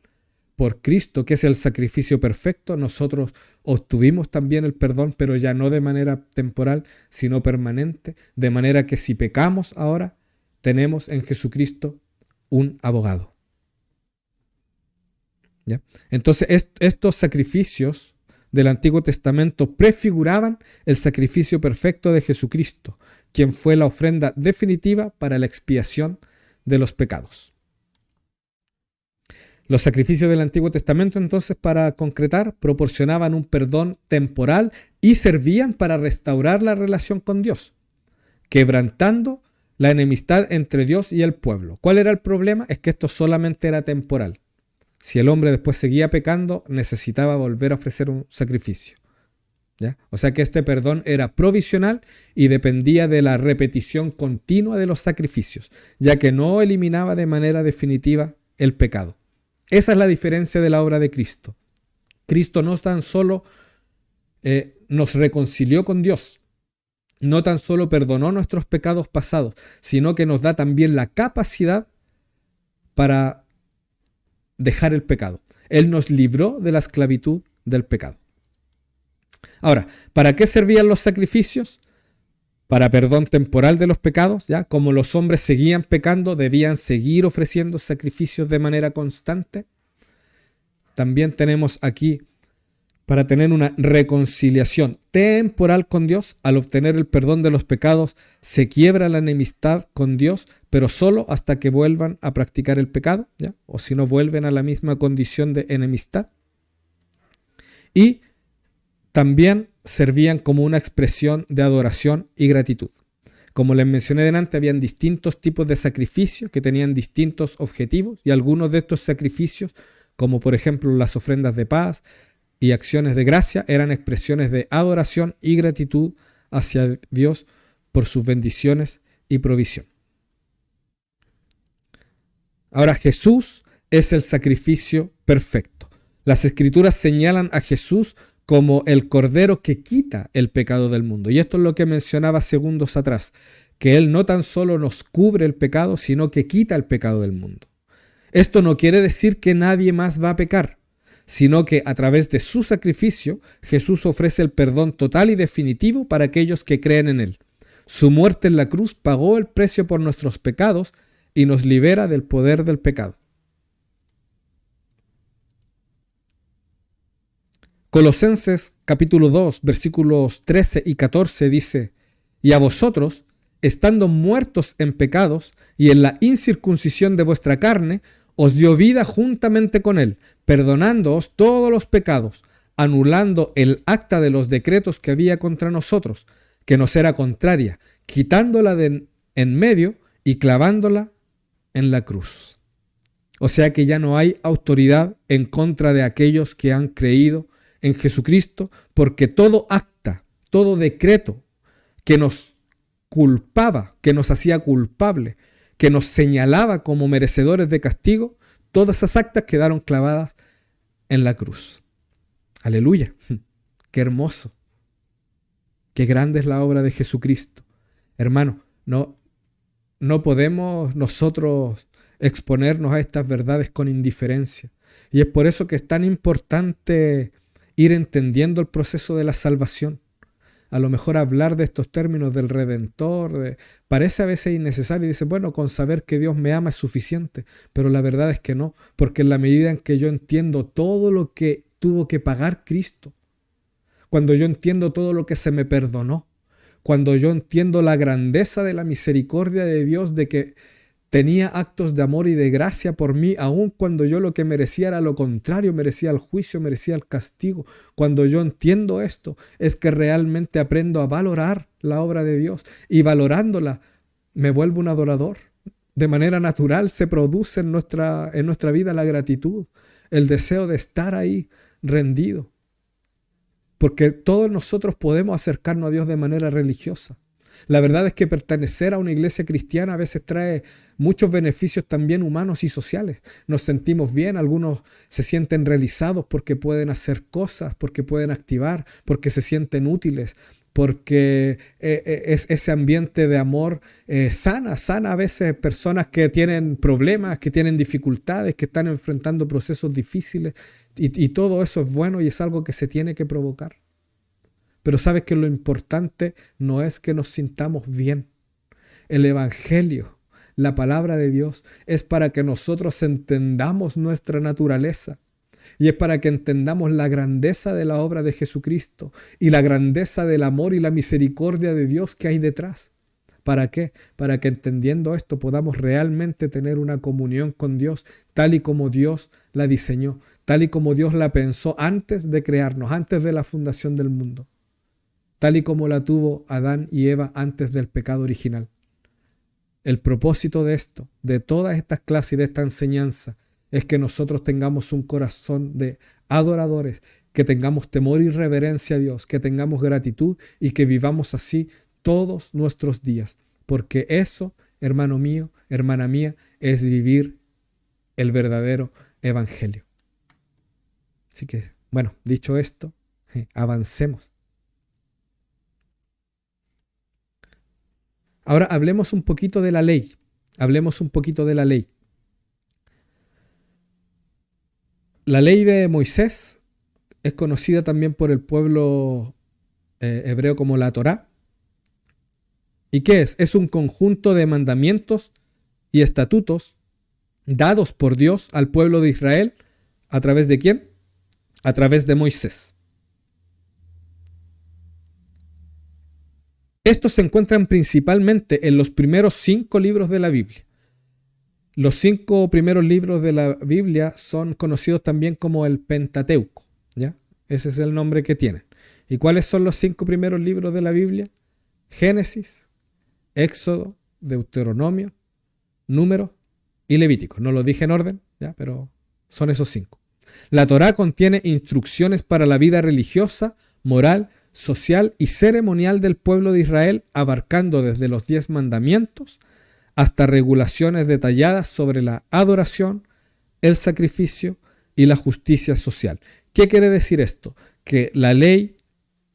por Cristo, que es el sacrificio perfecto, nosotros obtuvimos también el perdón, pero ya no de manera temporal, sino permanente, de manera que si pecamos ahora, tenemos en Jesucristo un abogado. ¿Ya? Entonces, estos sacrificios del Antiguo Testamento prefiguraban el sacrificio perfecto de Jesucristo, quien fue la ofrenda definitiva para la expiación de los pecados. Los sacrificios del Antiguo Testamento, entonces, para concretar, proporcionaban un perdón temporal y servían para restaurar la relación con Dios, quebrantando la enemistad entre Dios y el pueblo. ¿Cuál era el problema? Es que esto solamente era temporal. Si el hombre después seguía pecando, necesitaba volver a ofrecer un sacrificio. ¿Ya? O sea que este perdón era provisional y dependía de la repetición continua de los sacrificios, ya que no eliminaba de manera definitiva el pecado. Esa es la diferencia de la obra de Cristo. Cristo no tan solo nos reconcilió con Dios, no tan solo perdonó nuestros pecados pasados, sino que nos da también la capacidad para dejar el pecado. Él nos libró de la esclavitud del pecado. Ahora, ¿para qué servían los sacrificios? Para perdón temporal de los pecados, ¿ya? Como los hombres seguían pecando, debían seguir ofreciendo sacrificios de manera constante. También tenemos aquí para tener una reconciliación temporal con Dios. Al obtener el perdón de los pecados, se quiebra la enemistad con Dios, pero solo hasta que vuelvan a practicar el pecado, ¿ya? O si no, vuelven a la misma condición de enemistad. Y también servían como una expresión de adoración y gratitud. Como les mencioné delante, habían distintos tipos de sacrificios que tenían distintos objetivos, y algunos de estos sacrificios, como por ejemplo las ofrendas de paz y acciones de gracia, eran expresiones de adoración y gratitud hacia Dios por sus bendiciones y provisión. Ahora, Jesús es el sacrificio perfecto. Las Escrituras señalan a Jesús como el Cordero que quita el pecado del mundo. Y esto es lo que mencionaba segundos atrás, que Él no tan solo nos cubre el pecado, sino que quita el pecado del mundo. Esto no quiere decir que nadie más va a pecar, sino que a través de su sacrificio, Jesús ofrece el perdón total y definitivo para aquellos que creen en Él. Su muerte en la cruz pagó el precio por nuestros pecados y nos libera del poder del pecado. Colosenses capítulo 2, versículos 13 y 14 dice: y a vosotros, estando muertos en pecados y en la incircuncisión de vuestra carne, os dio vida juntamente con Él, perdonándoos todos los pecados, anulando el acta de los decretos que había contra nosotros, que nos era contraria, quitándola de en medio y clavándola en la cruz. O sea que ya no hay autoridad en contra de aquellos que han creído en Jesucristo, porque todo acta, todo decreto que nos culpaba, que nos hacía culpable, que nos señalaba como merecedores de castigo, todas esas actas quedaron clavadas en la cruz. Aleluya. Qué hermoso. Qué grande es la obra de Jesucristo. Hermano, no podemos nosotros exponernos a estas verdades con indiferencia. Y es por eso que es tan importante ir entendiendo el proceso de la salvación. A lo mejor hablar de estos términos del Redentor parece a veces innecesario y dice, bueno, con saber que Dios me ama es suficiente, pero la verdad es que no, porque en la medida en que yo entiendo todo lo que tuvo que pagar Cristo, cuando yo entiendo todo lo que se me perdonó, cuando yo entiendo la grandeza de la misericordia de Dios, de que tenía actos de amor y de gracia por mí, aun cuando yo lo que merecía era lo contrario, merecía el juicio, merecía el castigo. Cuando yo entiendo esto, es que realmente aprendo a valorar la obra de Dios, y valorándola me vuelvo un adorador. De manera natural se produce en nuestra vida la gratitud, el deseo de estar ahí rendido. Porque todos nosotros podemos acercarnos a Dios de manera religiosa. La verdad es que pertenecer a una iglesia cristiana a veces trae muchos beneficios también humanos y sociales. Nos sentimos bien, algunos se sienten realizados porque pueden hacer cosas, porque pueden activar, porque se sienten útiles, porque es ese ambiente de amor sana a veces personas que tienen problemas, que tienen dificultades, que están enfrentando procesos difíciles, y todo eso es bueno y es algo que se tiene que provocar. Pero sabes que lo importante no es que nos sintamos bien. El Evangelio, la palabra de Dios, es para que nosotros entendamos nuestra naturaleza. Y es para que entendamos la grandeza de la obra de Jesucristo y la grandeza del amor y la misericordia de Dios que hay detrás. ¿Para qué? Para que entendiendo esto podamos realmente tener una comunión con Dios tal y como Dios la diseñó, tal y como Dios la pensó antes de crearnos, antes de la fundación del mundo, tal y como la tuvo Adán y Eva antes del pecado original. El propósito de esto, de todas estas clases y de esta enseñanza, es que nosotros tengamos un corazón de adoradores, que tengamos temor y reverencia a Dios, que tengamos gratitud y que vivamos así todos nuestros días. Porque eso, hermano mío, hermana mía, es vivir el verdadero evangelio. Así que, bueno, dicho esto, avancemos. Ahora hablemos un poquito de la ley. Hablemos un poquito de la ley. La ley de Moisés es conocida también por el pueblo hebreo como la Torá. ¿Y qué es? Es un conjunto de mandamientos y estatutos dados por Dios al pueblo de Israel. ¿A través de quién? A través de Moisés. Estos se encuentran principalmente en los primeros 5 libros de la Biblia. Los 5 primeros libros de la Biblia son conocidos también como el Pentateuco, ¿ya? Ese es el nombre que tienen. ¿Y cuáles son los 5 primeros libros de la Biblia? Génesis, Éxodo, Deuteronomio, Números y Levítico. No lo dije en orden, ¿ya? Pero son esos 5. La Torá contiene instrucciones para la vida religiosa, moral, social y ceremonial del pueblo de Israel, abarcando desde los 10 mandamientos hasta regulaciones detalladas sobre la adoración, el sacrificio y la justicia social. ¿Qué quiere decir esto? Que la ley,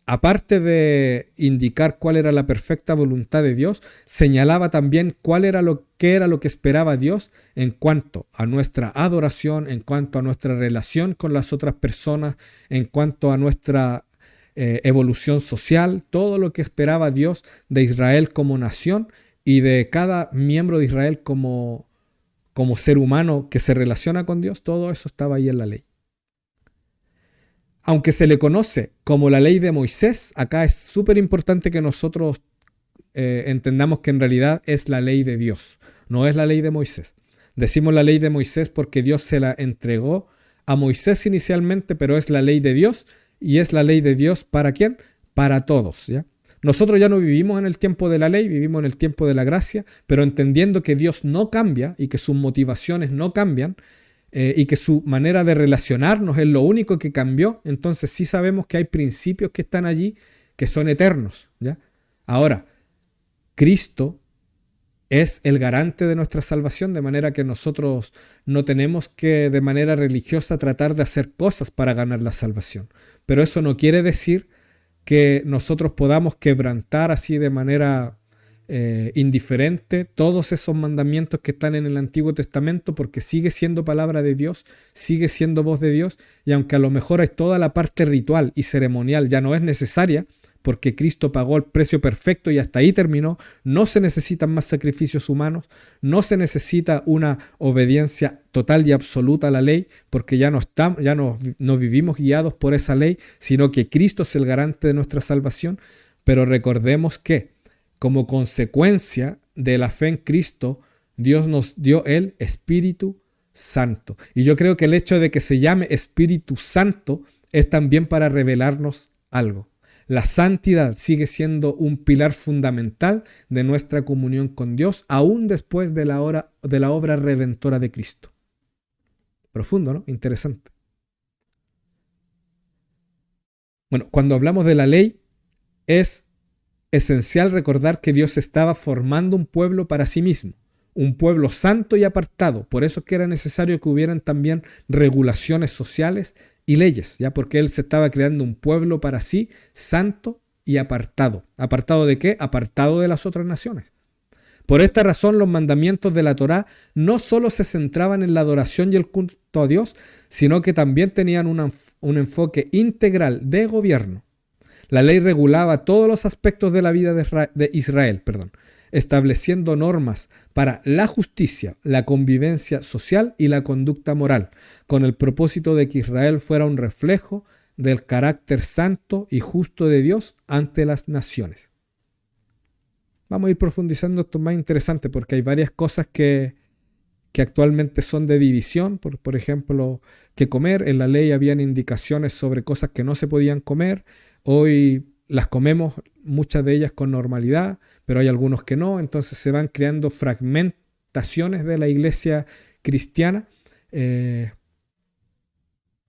aparte de indicar cuál era la perfecta voluntad de Dios, señalaba también qué era lo que esperaba Dios en cuanto a nuestra adoración, en cuanto a nuestra relación con las otras personas, en cuanto a nuestra evolución social, todo lo que esperaba Dios de Israel como nación y de cada miembro de Israel como ser humano que se relaciona con Dios, todo eso estaba ahí en la ley. Aunque se le conoce como la ley de Moisés, acá es súper importante que nosotros entendamos que en realidad es la ley de Dios, no es la ley de Moisés. Decimos la ley de Moisés porque Dios se la entregó a Moisés inicialmente, pero es la ley de Dios. ¿Y es la ley de Dios para quién? Para todos, ¿ya? Nosotros ya no vivimos en el tiempo de la ley, vivimos en el tiempo de la gracia, pero entendiendo que Dios no cambia y que sus motivaciones no cambian y que su manera de relacionarnos es lo único que cambió, entonces sí sabemos que hay principios que están allí que son eternos, ¿ya? Ahora, Cristo es el garante de nuestra salvación, de manera que nosotros no tenemos que de manera religiosa tratar de hacer cosas para ganar la salvación. Pero eso no quiere decir que nosotros podamos quebrantar así de manera indiferente todos esos mandamientos que están en el Antiguo Testamento, porque sigue siendo palabra de Dios, sigue siendo voz de Dios, y aunque a lo mejor es toda la parte ritual y ceremonial ya no es necesaria, porque Cristo pagó el precio perfecto y hasta ahí terminó, no se necesitan más sacrificios humanos, no se necesita una obediencia total y absoluta a la ley, porque ya no vivimos guiados por esa ley, sino que Cristo es el garante de nuestra salvación. Pero recordemos que como consecuencia de la fe en Cristo, Dios nos dio el Espíritu Santo. Y yo creo que el hecho de que se llame Espíritu Santo es también para revelarnos algo. La santidad sigue siendo un pilar fundamental de nuestra comunión con Dios, aún después de la obra redentora de Cristo. Profundo, ¿no? Interesante. Bueno, cuando hablamos de la ley, es esencial recordar que Dios estaba formando un pueblo para sí mismo, un pueblo santo y apartado. Por eso es que era necesario que hubieran también regulaciones sociales y leyes, ¿ya? Porque Él se estaba creando un pueblo para sí, santo y apartado. ¿Apartado de qué? Apartado de las otras naciones. Por esta razón, los mandamientos de la Torá no solo se centraban en la adoración y el culto a Dios, sino que también tenían un enfoque integral de gobierno. La ley regulaba todos los aspectos de la vida de Israel, estableciendo normas para la justicia, la convivencia social y la conducta moral, con el propósito de que Israel fuera un reflejo del carácter santo y justo de Dios ante las naciones. Vamos a ir profundizando esto más interesante porque hay varias cosas que actualmente son de división, por ejemplo, qué comer. En la ley habían indicaciones sobre cosas que no se podían comer. Hoy las comemos, muchas de ellas con normalidad, pero hay algunos que no. Entonces se van creando fragmentaciones de la iglesia cristiana.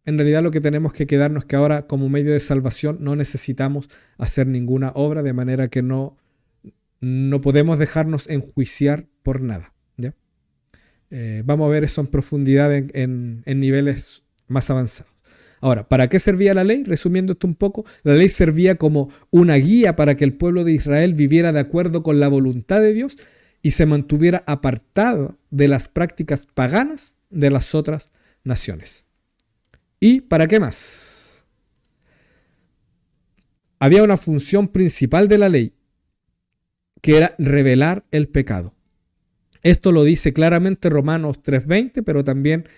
en realidad lo que tenemos que quedarnos es que ahora como medio de salvación no necesitamos hacer ninguna obra, de manera que no podemos dejarnos enjuiciar por nada. ¿Ya? Vamos a ver eso en profundidad en niveles más avanzados. Ahora, ¿para qué servía la ley? Resumiendo esto un poco, la ley servía como una guía para que el pueblo de Israel viviera de acuerdo con la voluntad de Dios y se mantuviera apartado de las prácticas paganas de las otras naciones. ¿Y para qué más? Había una función principal de la ley, que era revelar el pecado. Esto lo dice claramente Romanos 3:20, pero también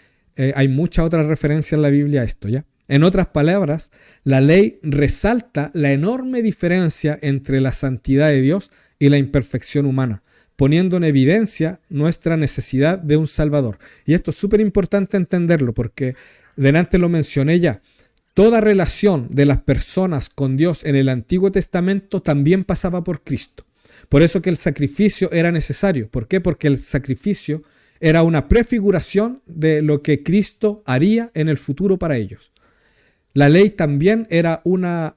hay muchas otras referencias en la Biblia a esto, ¿ya? En otras palabras, la ley resalta la enorme diferencia entre la santidad de Dios y la imperfección humana, poniendo en evidencia nuestra necesidad de un Salvador. Y esto es súper importante entenderlo porque delante lo mencioné ya. Toda relación de las personas con Dios en el Antiguo Testamento también pasaba por Cristo. Por eso que el sacrificio era necesario. ¿Por qué? Porque el sacrificio era una prefiguración de lo que Cristo haría en el futuro para ellos. La ley también era una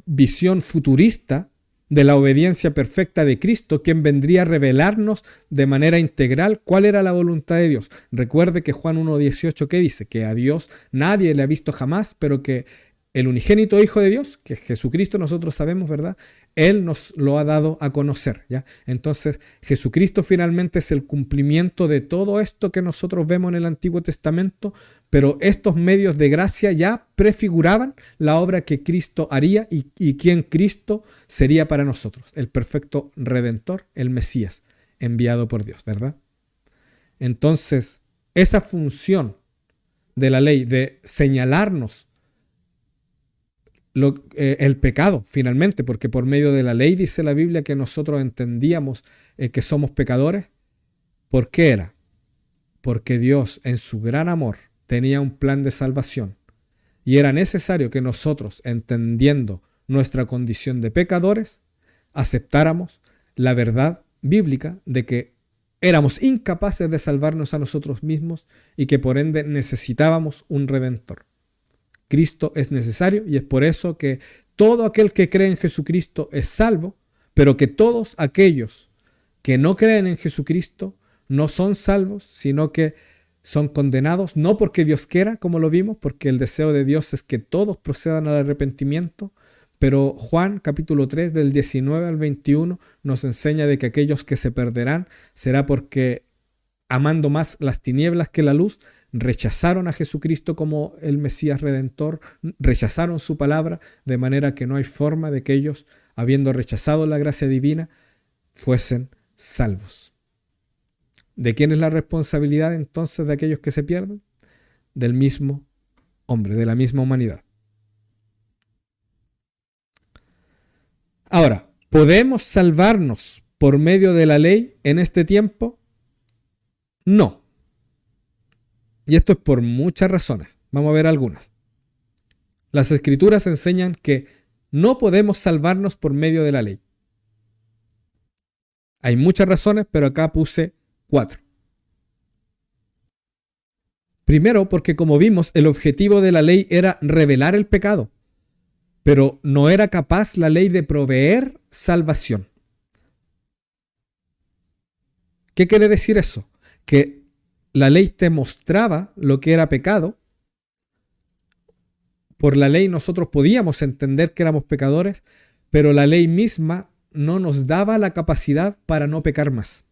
visión futurista de la obediencia perfecta de Cristo, quien vendría a revelarnos de manera integral cuál era la voluntad de Dios. Recuerde que Juan 1:18, ¿qué dice? Que a Dios nadie le ha visto jamás, pero que el unigénito Hijo de Dios, que es Jesucristo, nosotros sabemos, ¿verdad? Él nos lo ha dado a conocer, ¿ya? Entonces, Jesucristo finalmente es el cumplimiento de todo esto que nosotros vemos en el Antiguo Testamento, pero estos medios de gracia ya prefiguraban la obra que Cristo haría y quién Cristo sería para nosotros, el perfecto Redentor, el Mesías, enviado por Dios, ¿verdad? Entonces, esa función de la ley de señalarnos el pecado, finalmente, porque por medio de la ley dice la Biblia que nosotros entendíamos que somos pecadores. ¿Por qué era? Porque Dios, en su gran amor, tenía un plan de salvación y era necesario que nosotros, entendiendo nuestra condición de pecadores, aceptáramos la verdad bíblica de que éramos incapaces de salvarnos a nosotros mismos y que por ende necesitábamos un Redentor. Cristo es necesario y es por eso que todo aquel que cree en Jesucristo es salvo, pero que todos aquellos que no creen en Jesucristo no son salvos, sino que son condenados, no porque Dios quiera, como lo vimos, porque el deseo de Dios es que todos procedan al arrepentimiento, pero Juan capítulo 3 del 19 al 21 nos enseña de que aquellos que se perderán será porque amando más las tinieblas que la luz, rechazaron a Jesucristo como el Mesías Redentor, rechazaron su palabra, de manera que no hay forma de que ellos, habiendo rechazado la gracia divina, fuesen salvos. ¿De quién es la responsabilidad entonces de aquellos que se pierden? Del mismo hombre, de la misma humanidad. Ahora, ¿podemos salvarnos por medio de la ley en este tiempo? No. Y esto es por muchas razones. Vamos a ver algunas. Las Escrituras enseñan que no podemos salvarnos por medio de la ley. Hay muchas razones, pero acá puse 4. Primero, porque como vimos, el objetivo de la ley era revelar el pecado, pero no era capaz la ley de proveer salvación. ¿Qué quiere decir eso? Que la ley te mostraba lo que era pecado. Por la ley nosotros podíamos entender que éramos pecadores, pero la ley misma no nos daba la capacidad para no pecar más.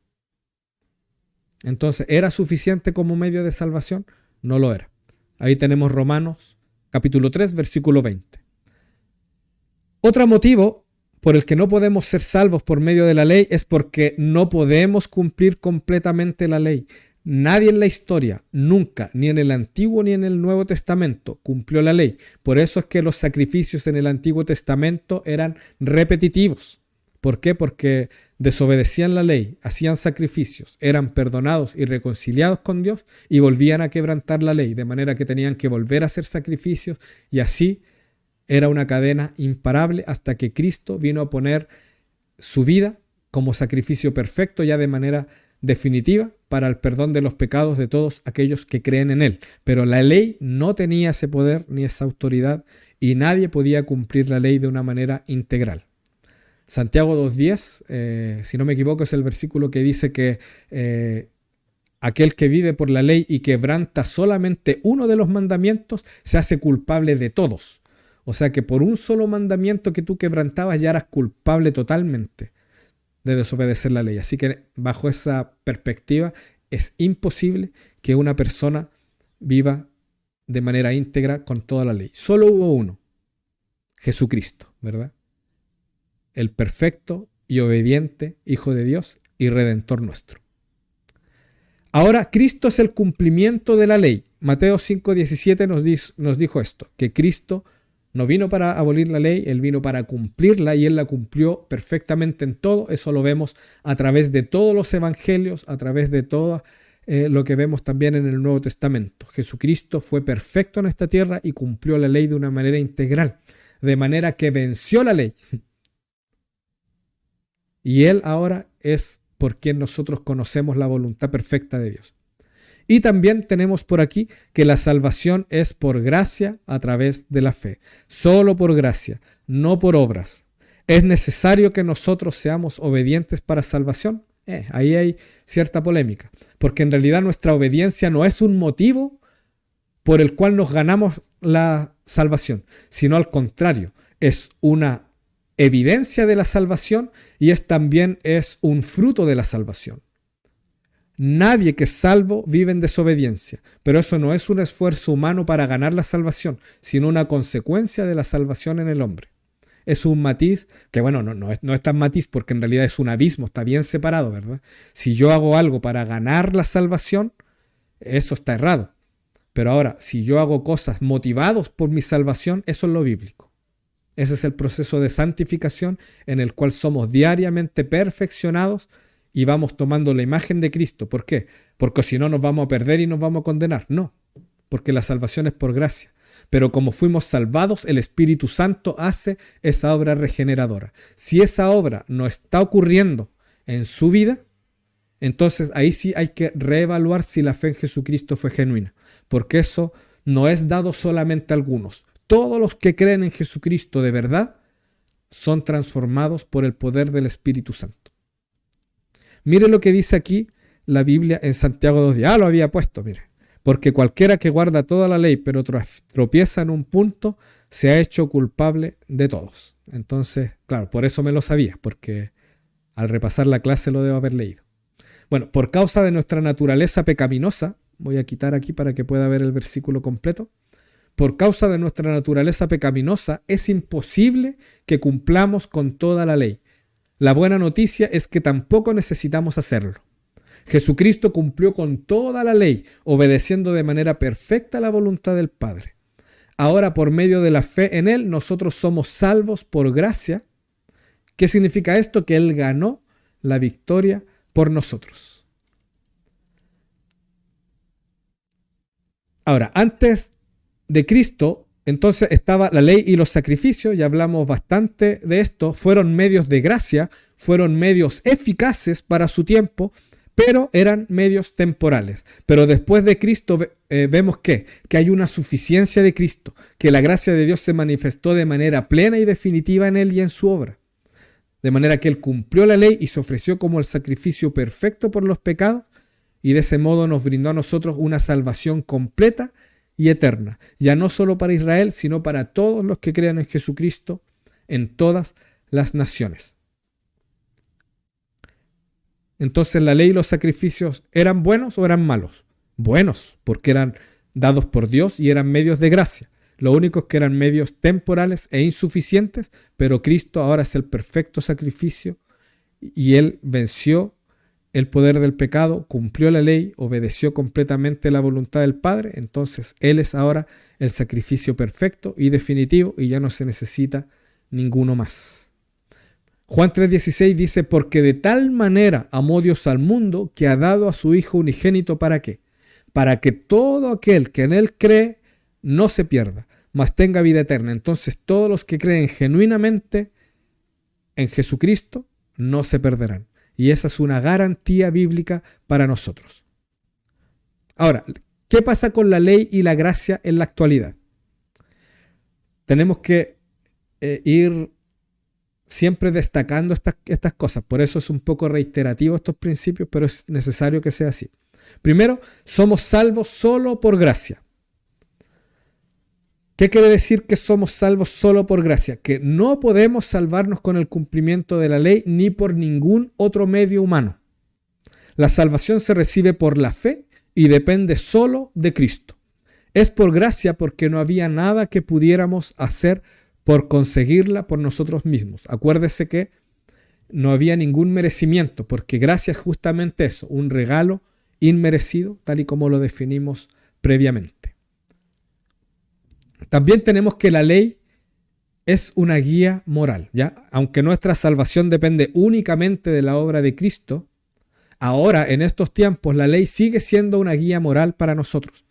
Entonces, ¿era suficiente como medio de salvación? No lo era. Ahí tenemos Romanos capítulo 3, versículo 20. Otro motivo por el que no podemos ser salvos por medio de la ley es porque no podemos cumplir completamente la ley. Nadie en la historia, nunca, ni en el Antiguo ni en el Nuevo Testamento, cumplió la ley. Por eso es que los sacrificios en el Antiguo Testamento eran repetitivos. ¿Por qué? Porque desobedecían la ley, hacían sacrificios, eran perdonados y reconciliados con Dios y volvían a quebrantar la ley, de manera que tenían que volver a hacer sacrificios y así era una cadena imparable hasta que Cristo vino a poner su vida como sacrificio perfecto ya de manera definitiva para el perdón de los pecados de todos aquellos que creen en Él. Pero la ley no tenía ese poder ni esa autoridad y nadie podía cumplir la ley de una manera integral. Santiago 2.10, si no me equivoco, es el versículo que dice que aquel que vive por la ley y quebranta solamente uno de los mandamientos se hace culpable de todos. O sea que por un solo mandamiento que tú quebrantabas ya eras culpable totalmente de desobedecer la ley. Así que bajo esa perspectiva es imposible que una persona viva de manera íntegra con toda la ley. Solo hubo uno, Jesucristo, ¿verdad? El perfecto y obediente Hijo de Dios y Redentor nuestro. Ahora, Cristo es el cumplimiento de la ley. Mateo 5:17 nos dijo esto, que Cristo no vino para abolir la ley, Él vino para cumplirla y Él la cumplió perfectamente en todo. Eso lo vemos a través de todos los evangelios, a través de todo lo que vemos también en el Nuevo Testamento. Jesucristo fue perfecto en esta tierra y cumplió la ley de una manera integral, de manera que venció la ley. Y Él ahora es por quien nosotros conocemos la voluntad perfecta de Dios. Y también tenemos por aquí que la salvación es por gracia a través de la fe. Solo por gracia, no por obras. ¿Es necesario que nosotros seamos obedientes para salvación? Ahí hay cierta polémica. Porque en realidad nuestra obediencia no es un motivo por el cual nos ganamos la salvación, sino al contrario, es una evidencia de la salvación y también es un fruto de la salvación. Nadie que es salvo vive en desobediencia, pero eso no es un esfuerzo humano para ganar la salvación, sino una consecuencia de la salvación en el hombre. Es un matiz que, bueno, no es tan matiz porque en realidad es un abismo, está bien separado, ¿verdad? Si yo hago algo para ganar la salvación, eso está errado. Pero ahora, si yo hago cosas motivados por mi salvación, eso es lo bíblico. Ese es el proceso de santificación en el cual somos diariamente perfeccionados y vamos tomando la imagen de Cristo. ¿Por qué? Porque si no nos vamos a perder y nos vamos a condenar. No, porque la salvación es por gracia. Pero como fuimos salvados, el Espíritu Santo hace esa obra regeneradora. Si esa obra no está ocurriendo en su vida, entonces ahí sí hay que reevaluar si la fe en Jesucristo fue genuina. Porque eso no es dado solamente a algunos. Todos los que creen en Jesucristo de verdad son transformados por el poder del Espíritu Santo. Mire lo que dice aquí la Biblia en Santiago 2. Lo había puesto, mire. Porque cualquiera que guarda toda la ley pero tropieza en un punto, se ha hecho culpable de todos. Entonces, claro, por eso me lo sabía, porque al repasar la clase lo debo haber leído. Bueno, por causa de nuestra naturaleza pecaminosa, voy a quitar aquí para que pueda ver el versículo completo. Por causa de nuestra naturaleza pecaminosa, es imposible que cumplamos con toda la ley. La buena noticia es que tampoco necesitamos hacerlo. Jesucristo cumplió con toda la ley, obedeciendo de manera perfecta la voluntad del Padre. Ahora, por medio de la fe en Él, nosotros somos salvos por gracia. ¿Qué significa esto? Que Él ganó la victoria por nosotros. Ahora, antes de Cristo, entonces estaba la ley y los sacrificios, ya hablamos bastante de esto, fueron medios de gracia, fueron medios eficaces para su tiempo, pero eran medios temporales. Pero después de Cristo vemos que hay una suficiencia de Cristo, que la gracia de Dios se manifestó de manera plena y definitiva en Él y en su obra. De manera que Él cumplió la ley y se ofreció como el sacrificio perfecto por los pecados, y de ese modo nos brindó a nosotros una salvación completa y eterna, ya no solo para Israel, sino para todos los que crean en Jesucristo en todas las naciones. Entonces, ¿la ley y los sacrificios eran buenos o eran malos? Buenos, porque eran dados por Dios y eran medios de gracia. Lo único es que eran medios temporales e insuficientes, pero Cristo ahora es el perfecto sacrificio y Él venció el poder del pecado, cumplió la ley, obedeció completamente la voluntad del Padre. Entonces Él es ahora el sacrificio perfecto y definitivo y ya no se necesita ninguno más. Juan 3:16 dice, porque de tal manera amó Dios al mundo que ha dado a su Hijo unigénito, ¿para qué? Para que todo aquel que en Él cree no se pierda, mas tenga vida eterna. Entonces todos los que creen genuinamente en Jesucristo no se perderán. Y esa es una garantía bíblica para nosotros. Ahora, ¿qué pasa con la ley y la gracia en la actualidad? Tenemos que ir siempre destacando estas cosas. Por eso es un poco reiterativo estos principios, pero es necesario que sea así. Primero, somos salvos solo por gracia. ¿Qué quiere decir que somos salvos solo por gracia? Que no podemos salvarnos con el cumplimiento de la ley ni por ningún otro medio humano. La salvación se recibe por la fe y depende solo de Cristo. Es por gracia porque no había nada que pudiéramos hacer por conseguirla por nosotros mismos. Acuérdese que no había ningún merecimiento, porque gracia es justamente eso, un regalo inmerecido, tal y como lo definimos previamente. También tenemos que la ley es una guía moral, ¿ya? Aunque nuestra salvación depende únicamente de la obra de Cristo, ahora en estos tiempos la ley sigue siendo una guía moral para nosotros,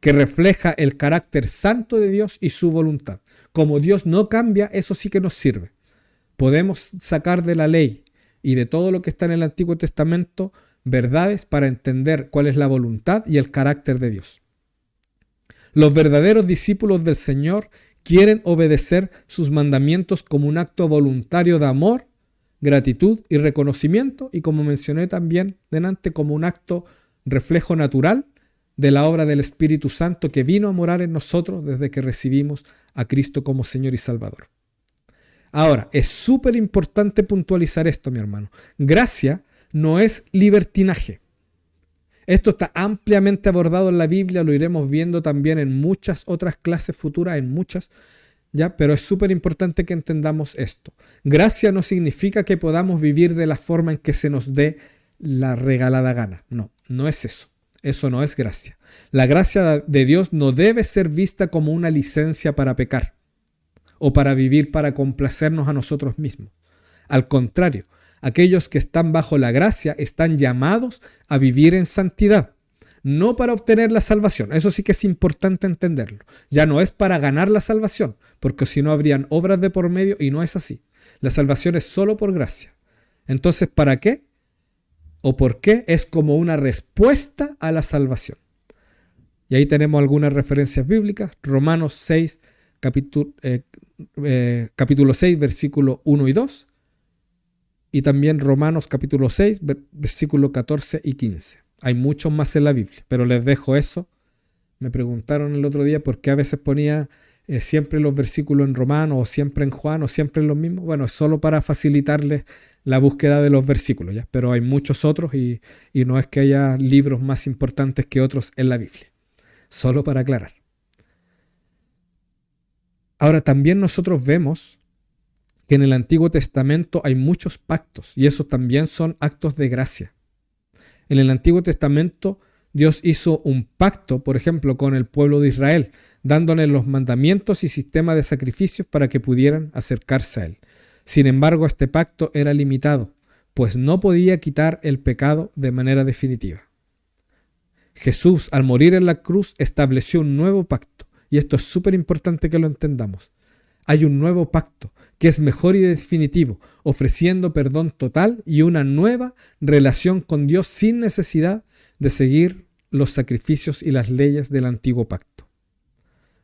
que refleja el carácter santo de Dios y su voluntad. Como Dios no cambia, eso sí que nos sirve. Podemos sacar de la ley y de todo lo que está en el Antiguo Testamento verdades para entender cuál es la voluntad y el carácter de Dios. Los verdaderos discípulos del Señor quieren obedecer sus mandamientos como un acto voluntario de amor, gratitud y reconocimiento, y como mencioné también delante, como un acto reflejo natural de la obra del Espíritu Santo que vino a morar en nosotros desde que recibimos a Cristo como Señor y Salvador. Ahora, es súper importante puntualizar esto, mi hermano. Gracia no es libertinaje. Esto está ampliamente abordado en la Biblia, lo iremos viendo también en muchas otras clases futuras, ¿ya? Pero es súper importante que entendamos esto. Gracia no significa que podamos vivir de la forma en que se nos dé la regalada gana. No, no es eso. Eso no es gracia. La gracia de Dios no debe ser vista como una licencia para pecar o para vivir para complacernos a nosotros mismos. Al contrario, aquellos que están bajo la gracia están llamados a vivir en santidad, no para obtener la salvación. Eso sí que es importante entenderlo. Ya no es para ganar la salvación, porque si no habrían obras de por medio, y no es así. La salvación es solo por gracia. Entonces, ¿para qué? ¿O por qué? Es como una respuesta a la salvación. Y ahí tenemos algunas referencias bíblicas. Romanos 6, capítulo 6, versículo 1 y 2. Y también Romanos capítulo 6, versículos 14 y 15. Hay muchos más en la Biblia, pero les dejo eso. Me preguntaron el otro día por qué a veces ponía siempre los versículos en Romanos, o siempre en Juan, o siempre en los mismos. Bueno, es solo para facilitarles la búsqueda de los versículos, ¿ya? Pero hay muchos otros y no es que haya libros más importantes que otros en la Biblia. Solo para aclarar. Ahora, también nosotros vemos que en el Antiguo Testamento hay muchos pactos y esos también son actos de gracia. En el Antiguo Testamento Dios hizo un pacto, por ejemplo, con el pueblo de Israel, dándoles los mandamientos y sistema de sacrificios para que pudieran acercarse a Él. Sin embargo, este pacto era limitado, pues no podía quitar el pecado de manera definitiva. Jesús, al morir en la cruz, estableció un nuevo pacto, y esto es súper importante que lo entendamos. Hay un nuevo pacto que es mejor y definitivo, ofreciendo perdón total y una nueva relación con Dios sin necesidad de seguir los sacrificios y las leyes del antiguo pacto.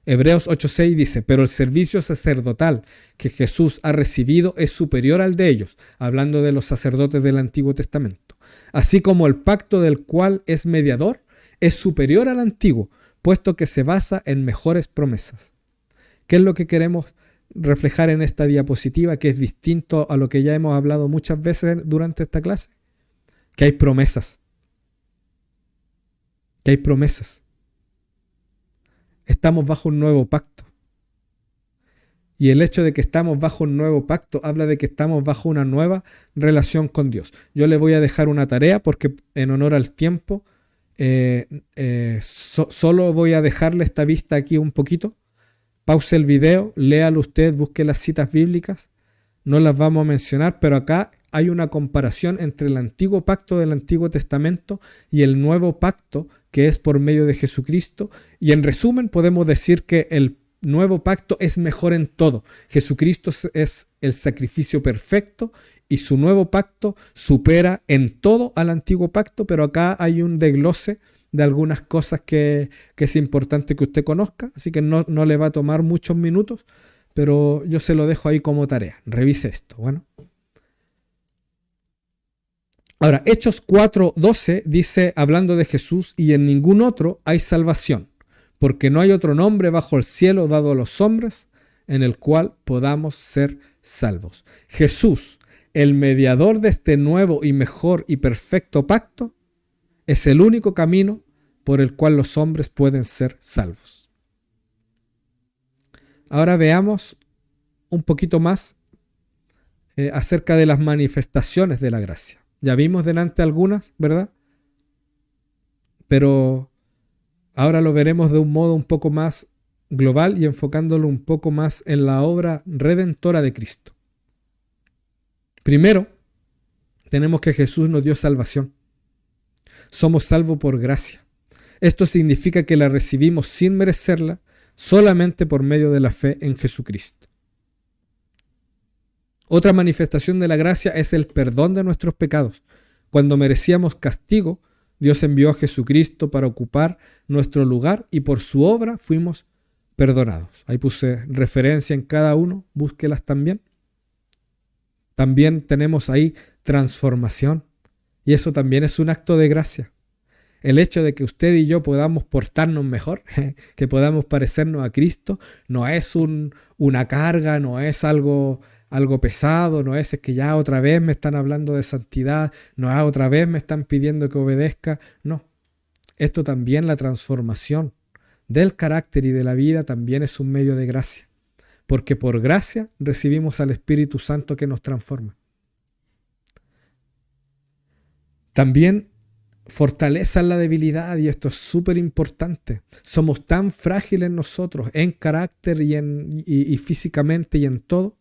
Hebreos 8:6 dice, pero el servicio sacerdotal que Jesús ha recibido es superior al de ellos, hablando de los sacerdotes del Antiguo Testamento. Así como el pacto del cual es mediador es superior al antiguo, puesto que se basa en mejores promesas. ¿Qué es lo que queremos reflejar en esta diapositiva, que es distinto a lo que ya hemos hablado muchas veces durante esta clase? Que hay promesas. Que hay promesas. Estamos bajo un nuevo pacto. Y el hecho de que estamos bajo un nuevo pacto habla de que estamos bajo una nueva relación con Dios. Yo le voy a dejar una tarea porque en honor al tiempo solo voy a dejarle esta vista aquí un poquito. Pause el video, léalo usted, busque las citas bíblicas. No las vamos a mencionar, pero acá hay una comparación entre el antiguo pacto del Antiguo Testamento y el nuevo pacto que es por medio de Jesucristo. Y en resumen podemos decir que el nuevo pacto es mejor en todo. Jesucristo es el sacrificio perfecto y su nuevo pacto supera en todo al antiguo pacto, pero acá hay un desglose de algunas cosas que es importante que usted conozca, así que no le va a tomar muchos minutos, pero yo se lo dejo ahí como tarea. Revise esto. Bueno. Ahora, Hechos 4:12 dice, hablando de Jesús, y en ningún otro hay salvación, porque no hay otro nombre bajo el cielo dado a los hombres en el cual podamos ser salvos. Jesús, el mediador de este nuevo y mejor y perfecto pacto, es el único camino por el cual los hombres pueden ser salvos. Ahora veamos un poquito más acerca de las manifestaciones de la gracia. Ya vimos delante algunas, ¿verdad? Pero ahora lo veremos de un modo un poco más global y enfocándolo un poco más en la obra redentora de Cristo. Primero, tenemos que Jesús nos dio salvación. Somos salvos por gracia. Esto significa que la recibimos sin merecerla, solamente por medio de la fe en Jesucristo. Otra manifestación de la gracia es el perdón de nuestros pecados. Cuando merecíamos castigo, Dios envió a Jesucristo para ocupar nuestro lugar y por su obra fuimos perdonados. Ahí puse referencia en cada uno, búsquelas también. También tenemos ahí transformación y eso también es un acto de gracia. El hecho de que usted y yo podamos portarnos mejor, que podamos parecernos a Cristo, no es una carga, no es algo pesado, no es que ya otra vez me están hablando de santidad, no es otra vez me están pidiendo que obedezca. No, esto también, la transformación del carácter y de la vida, también es un medio de gracia, porque por gracia recibimos al Espíritu Santo que nos transforma. También fortaleza en la debilidad, y esto es súper importante. Somos tan frágiles nosotros en carácter y físicamente y en todo,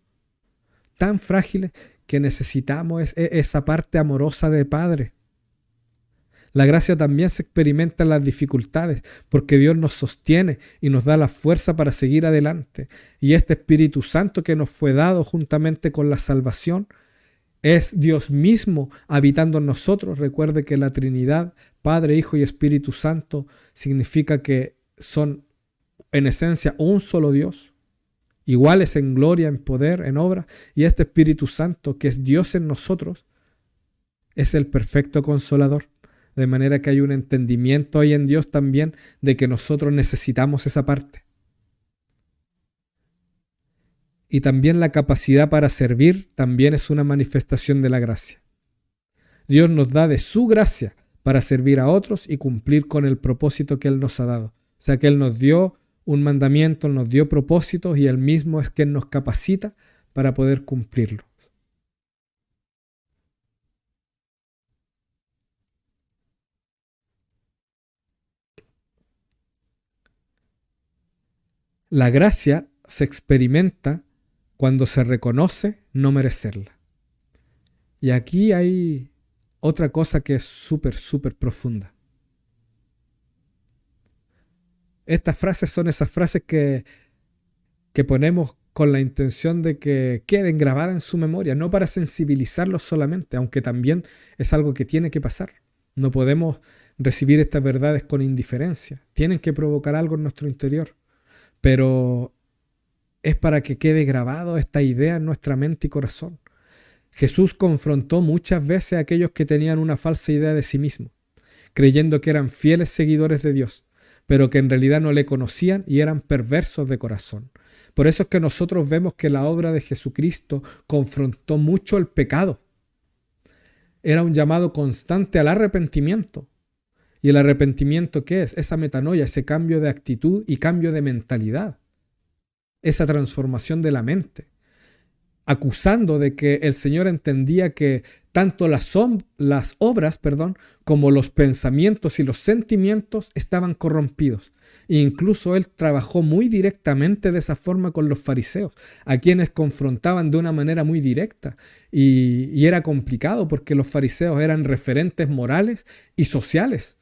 tan frágiles que necesitamos esa parte amorosa de Padre. La gracia también se experimenta en las dificultades, porque Dios nos sostiene y nos da la fuerza para seguir adelante. Y este Espíritu Santo que nos fue dado juntamente con la salvación es Dios mismo habitando en nosotros. Recuerde que la Trinidad, Padre, Hijo y Espíritu Santo, significa que son en esencia un solo Dios, iguales en gloria, en poder, en obra. Y este Espíritu Santo, que es Dios en nosotros, es el perfecto consolador. De manera que hay un entendimiento ahí en Dios también de que nosotros necesitamos esa parte. Y también la capacidad para servir también es una manifestación de la gracia. Dios nos da de su gracia para servir a otros y cumplir con el propósito que Él nos ha dado. O sea que Él nos dio un mandamiento, nos dio propósitos y Él mismo es quien nos capacita para poder cumplirlo. La gracia se experimenta cuando se reconoce no merecerla. Y aquí hay otra cosa que es súper, súper profunda. Estas frases son esas frases que ponemos con la intención de que queden grabadas en su memoria, no para sensibilizarlos solamente, aunque también es algo que tiene que pasar. No podemos recibir estas verdades con indiferencia. Tienen que provocar algo en nuestro interior. Pero es para que quede grabado esta idea en nuestra mente y corazón. Jesús confrontó muchas veces a aquellos que tenían una falsa idea de sí mismos, creyendo que eran fieles seguidores de Dios, pero que en realidad no le conocían y eran perversos de corazón. Por eso es que nosotros vemos que la obra de Jesucristo confrontó mucho el pecado. Era un llamado constante al arrepentimiento. ¿Y el arrepentimiento qué es? Esa metanoia, ese cambio de actitud y cambio de mentalidad. Esa transformación de la mente. Acusando de que el Señor entendía que tanto las obras, como los pensamientos y los sentimientos estaban corrompidos. E incluso Él trabajó muy directamente de esa forma con los fariseos, a quienes confrontaban de una manera muy directa. Y era complicado porque los fariseos eran referentes morales y sociales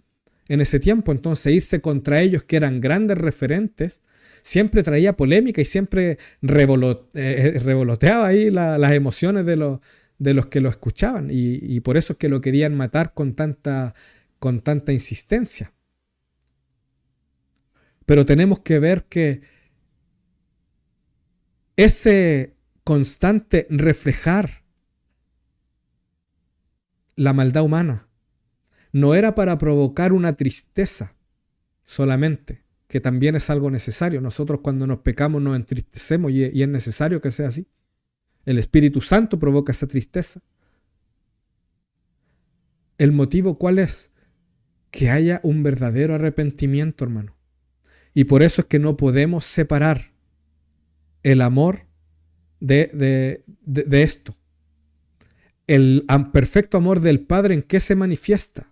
en ese tiempo. Entonces irse contra ellos, que eran grandes referentes, siempre traía polémica y siempre revoloteaba ahí las emociones de los que lo escuchaban. Y por eso es que lo querían matar con tanta insistencia. Pero tenemos que ver que ese constante reflejar la maldad humana no era para provocar una tristeza solamente, que también es algo necesario. Nosotros cuando nos pecamos nos entristecemos y es necesario que sea así. El Espíritu Santo provoca esa tristeza. ¿El motivo cuál es? Que haya un verdadero arrepentimiento, hermano. Y por eso es que no podemos separar el amor de esto. El perfecto amor del Padre, ¿en qué se manifiesta?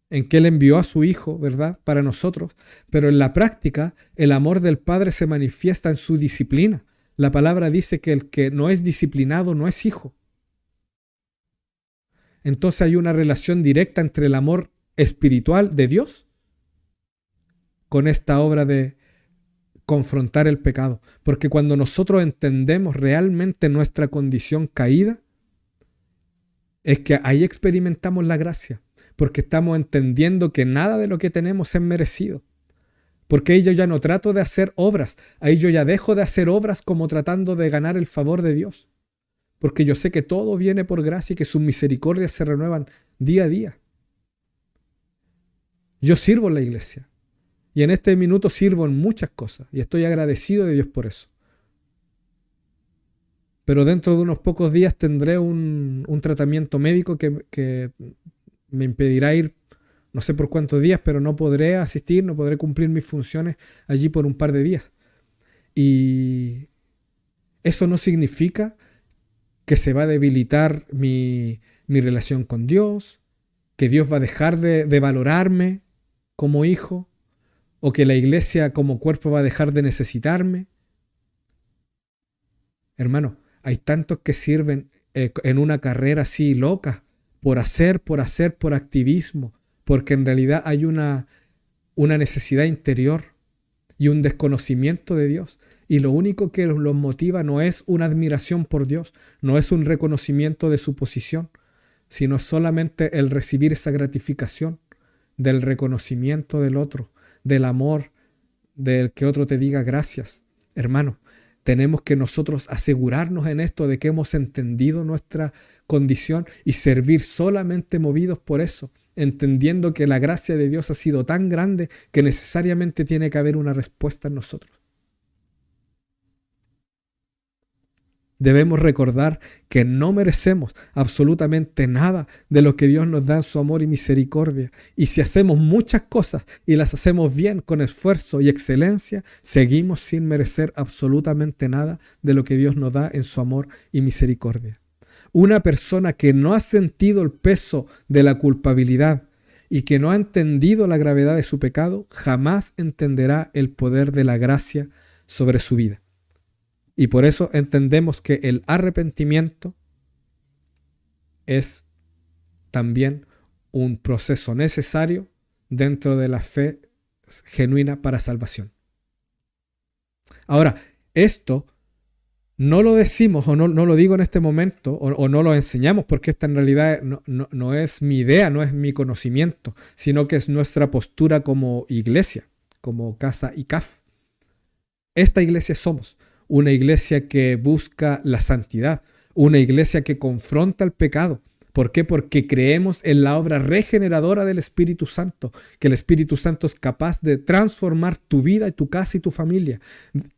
En que Él envió a su Hijo, ¿verdad?, para nosotros. Pero en la práctica, el amor del Padre se manifiesta en su disciplina. La palabra dice que el que no es disciplinado no es hijo. Entonces hay una relación directa entre el amor espiritual de Dios con esta obra de confrontar el pecado. Porque cuando nosotros entendemos realmente nuestra condición caída, es que ahí experimentamos la gracia. Porque estamos entendiendo que nada de lo que tenemos es merecido. Porque ahí yo ya no trato de hacer obras. Ahí yo ya dejo de hacer obras como tratando de ganar el favor de Dios. Porque yo sé que todo viene por gracia y que sus misericordias se renuevan día a día. Yo sirvo en la iglesia. Y en este minuto sirvo en muchas cosas. Y estoy agradecido de Dios por eso. Pero dentro de unos pocos días tendré un tratamiento médico que me impedirá ir no sé por cuántos días, pero no podré asistir, no podré cumplir mis funciones allí por un par de días. Y eso no significa que se va a debilitar mi relación con Dios, que Dios va a dejar de valorarme como hijo, o que la iglesia como cuerpo va a dejar de necesitarme. Hermano, hay tantos que sirven en una carrera así loca, por activismo, porque en realidad hay una necesidad interior y un desconocimiento de Dios. Y lo único que los motiva no es una admiración por Dios, no es un reconocimiento de su posición, sino solamente el recibir esa gratificación del reconocimiento del otro, del amor, del que otro te diga gracias. Hermano, tenemos que nosotros asegurarnos en esto de que hemos entendido nuestra condición y servir solamente movidos por eso, entendiendo que la gracia de Dios ha sido tan grande que necesariamente tiene que haber una respuesta en nosotros. Debemos recordar que no merecemos absolutamente nada de lo que Dios nos da en su amor y misericordia. Y si hacemos muchas cosas y las hacemos bien, con esfuerzo y excelencia, seguimos sin merecer absolutamente nada de lo que Dios nos da en su amor y misericordia. Una persona que no ha sentido el peso de la culpabilidad y que no ha entendido la gravedad de su pecado, jamás entenderá el poder de la gracia sobre su vida. Y por eso entendemos que el arrepentimiento es también un proceso necesario dentro de la fe genuina para salvación. Ahora, esto no lo decimos o no lo digo en este momento o no lo enseñamos porque esta en realidad no es mi idea, no es mi conocimiento, sino que es nuestra postura como iglesia, como Casa ICAF. Esta iglesia somos una iglesia que busca la santidad, una iglesia que confronta el pecado. ¿Por qué? Porque creemos en la obra regeneradora del Espíritu Santo, que el Espíritu Santo es capaz de transformar tu vida, tu casa y tu familia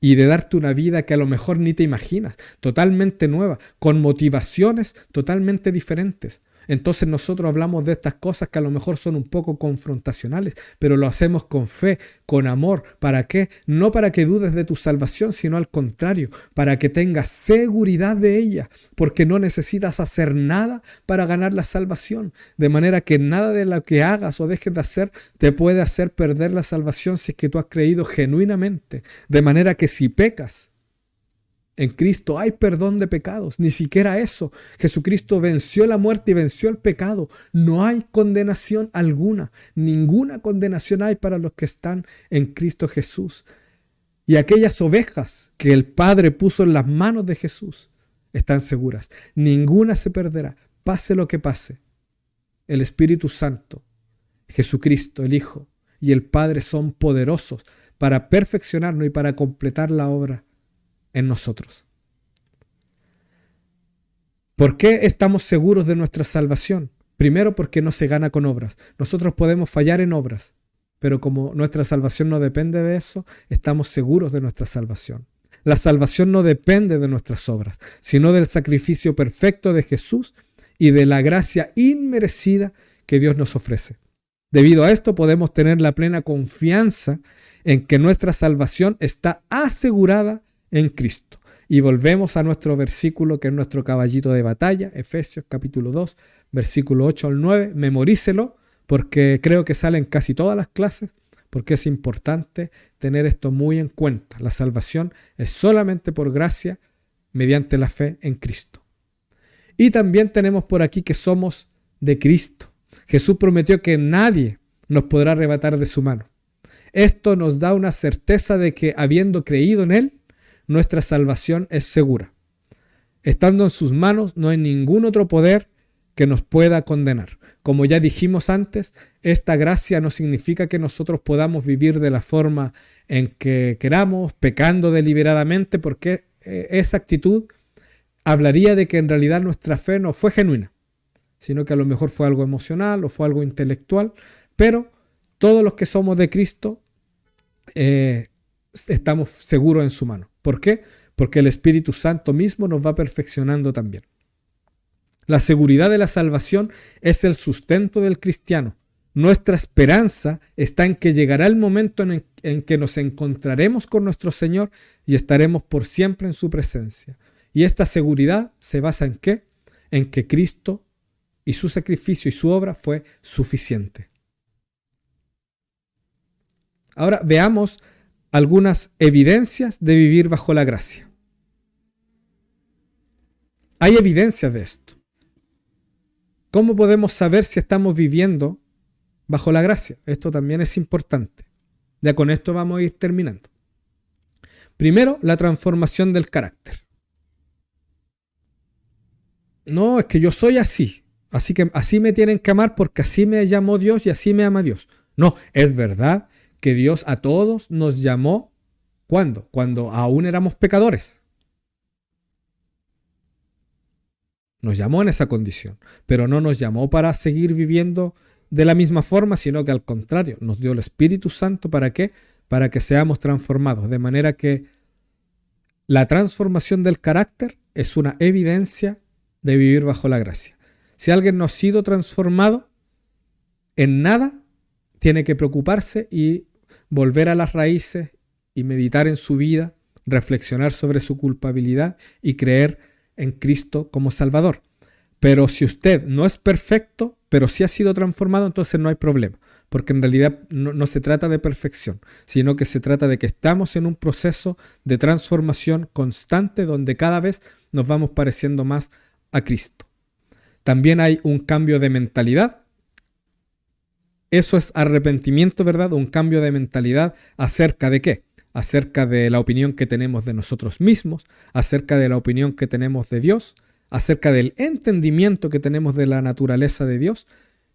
y de darte una vida que a lo mejor ni te imaginas, totalmente nueva, con motivaciones totalmente diferentes. Entonces nosotros hablamos de estas cosas que a lo mejor son un poco confrontacionales, pero lo hacemos con fe, con amor. ¿Para qué? No para que dudes de tu salvación, sino al contrario, para que tengas seguridad de ella, porque no necesitas hacer nada para ganar la salvación. De manera que nada de lo que hagas o dejes de hacer te puede hacer perder la salvación si es que tú has creído genuinamente. De manera que si pecas, en Cristo hay perdón de pecados, ni siquiera eso. Jesucristo venció la muerte y venció el pecado. No hay condenación alguna, ninguna condenación hay para los que están en Cristo Jesús. Y aquellas ovejas que el Padre puso en las manos de Jesús están seguras. Ninguna se perderá, pase lo que pase. El Espíritu Santo, Jesucristo, el Hijo y el Padre son poderosos para perfeccionarnos y para completar la obra en nosotros. ¿Por qué estamos seguros de nuestra salvación? Primero, porque no se gana con obras. Nosotros podemos fallar en obras, pero como nuestra salvación no depende de eso, estamos seguros de nuestra salvación. La salvación no depende de nuestras obras, sino del sacrificio perfecto de Jesús y de la gracia inmerecida que Dios nos ofrece. Debido a esto podemos tener la plena confianza en que nuestra salvación está asegurada en Cristo. Y volvemos a nuestro versículo que es nuestro caballito de batalla, Efesios capítulo 2, versículo 8 al 9. Memorícelo porque creo que sale en casi todas las clases, porque es importante tener esto muy en cuenta. La salvación es solamente por gracia mediante la fe en Cristo. Y también tenemos por aquí que somos de Cristo. Jesús prometió que nadie nos podrá arrebatar de su mano. Esto nos da una certeza de que habiendo creído en Él, nuestra salvación es segura. Estando en sus manos no hay ningún otro poder que nos pueda condenar. Como ya dijimos antes, esta gracia no significa que nosotros podamos vivir de la forma en que queramos, pecando deliberadamente, porque esa actitud hablaría de que en realidad nuestra fe no fue genuina, sino que a lo mejor fue algo emocional o fue algo intelectual, pero todos los que somos de Cristo estamos seguros en su mano. ¿Por qué? Porque el Espíritu Santo mismo nos va perfeccionando también. La seguridad de la salvación es el sustento del cristiano. Nuestra esperanza está en que llegará el momento en que nos encontraremos con nuestro Señor y estaremos por siempre en su presencia. Y esta seguridad se basa ¿en qué? En que Cristo y su sacrificio y su obra fue suficiente. Ahora veamos algunas evidencias de vivir bajo la gracia. Hay evidencias de esto. ¿Cómo podemos saber si estamos viviendo bajo la gracia? Esto también es importante. Ya con esto vamos a ir terminando. Primero, la transformación del carácter. No, es que yo soy así. Así que así me tienen que amar porque así me llamó Dios y así me ama Dios. No, es verdad que Dios a todos nos llamó. ¿Cuándo? Cuando aún éramos pecadores. Nos llamó en esa condición, pero no nos llamó para seguir viviendo de la misma forma, sino que al contrario, nos dio el Espíritu Santo. ¿Para qué? Para que seamos transformados, de manera que la transformación del carácter es una evidencia de vivir bajo la gracia. Si alguien no ha sido transformado, en nada tiene que preocuparse y volver a las raíces y meditar en su vida, reflexionar sobre su culpabilidad y creer en Cristo como Salvador. Pero si usted no es perfecto, pero sí ha sido transformado, entonces no hay problema, porque en realidad no se trata de perfección, sino que se trata de que estamos en un proceso de transformación constante donde cada vez nos vamos pareciendo más a Cristo. También hay un cambio de mentalidad. Eso es arrepentimiento, ¿verdad? Un cambio de mentalidad acerca de ¿qué? Acerca de la opinión que tenemos de nosotros mismos, acerca de la opinión que tenemos de Dios, acerca del entendimiento que tenemos de la naturaleza de Dios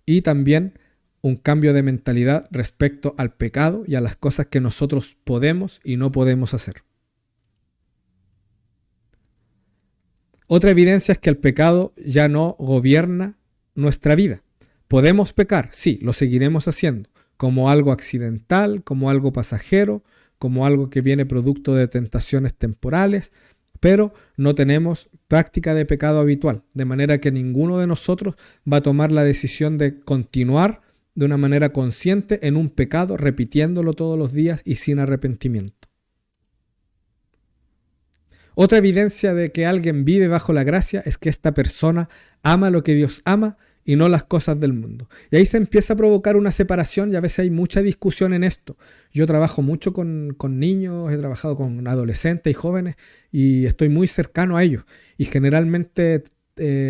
y también un cambio de mentalidad respecto al pecado y a las cosas que nosotros podemos y no podemos hacer. Otra evidencia es que el pecado ya no gobierna nuestra vida. ¿Podemos pecar? Sí, lo seguiremos haciendo, como algo accidental, como algo pasajero, como algo que viene producto de tentaciones temporales, pero no tenemos práctica de pecado habitual, de manera que ninguno de nosotros va a tomar la decisión de continuar de una manera consciente en un pecado, repitiéndolo todos los días y sin arrepentimiento. Otra evidencia de que alguien vive bajo la gracia es que esta persona ama lo que Dios ama y no las cosas del mundo. Y ahí se empieza a provocar una separación y a veces hay mucha discusión en esto. Yo trabajo mucho con niños, he trabajado con adolescentes y jóvenes y estoy muy cercano a ellos. Y generalmente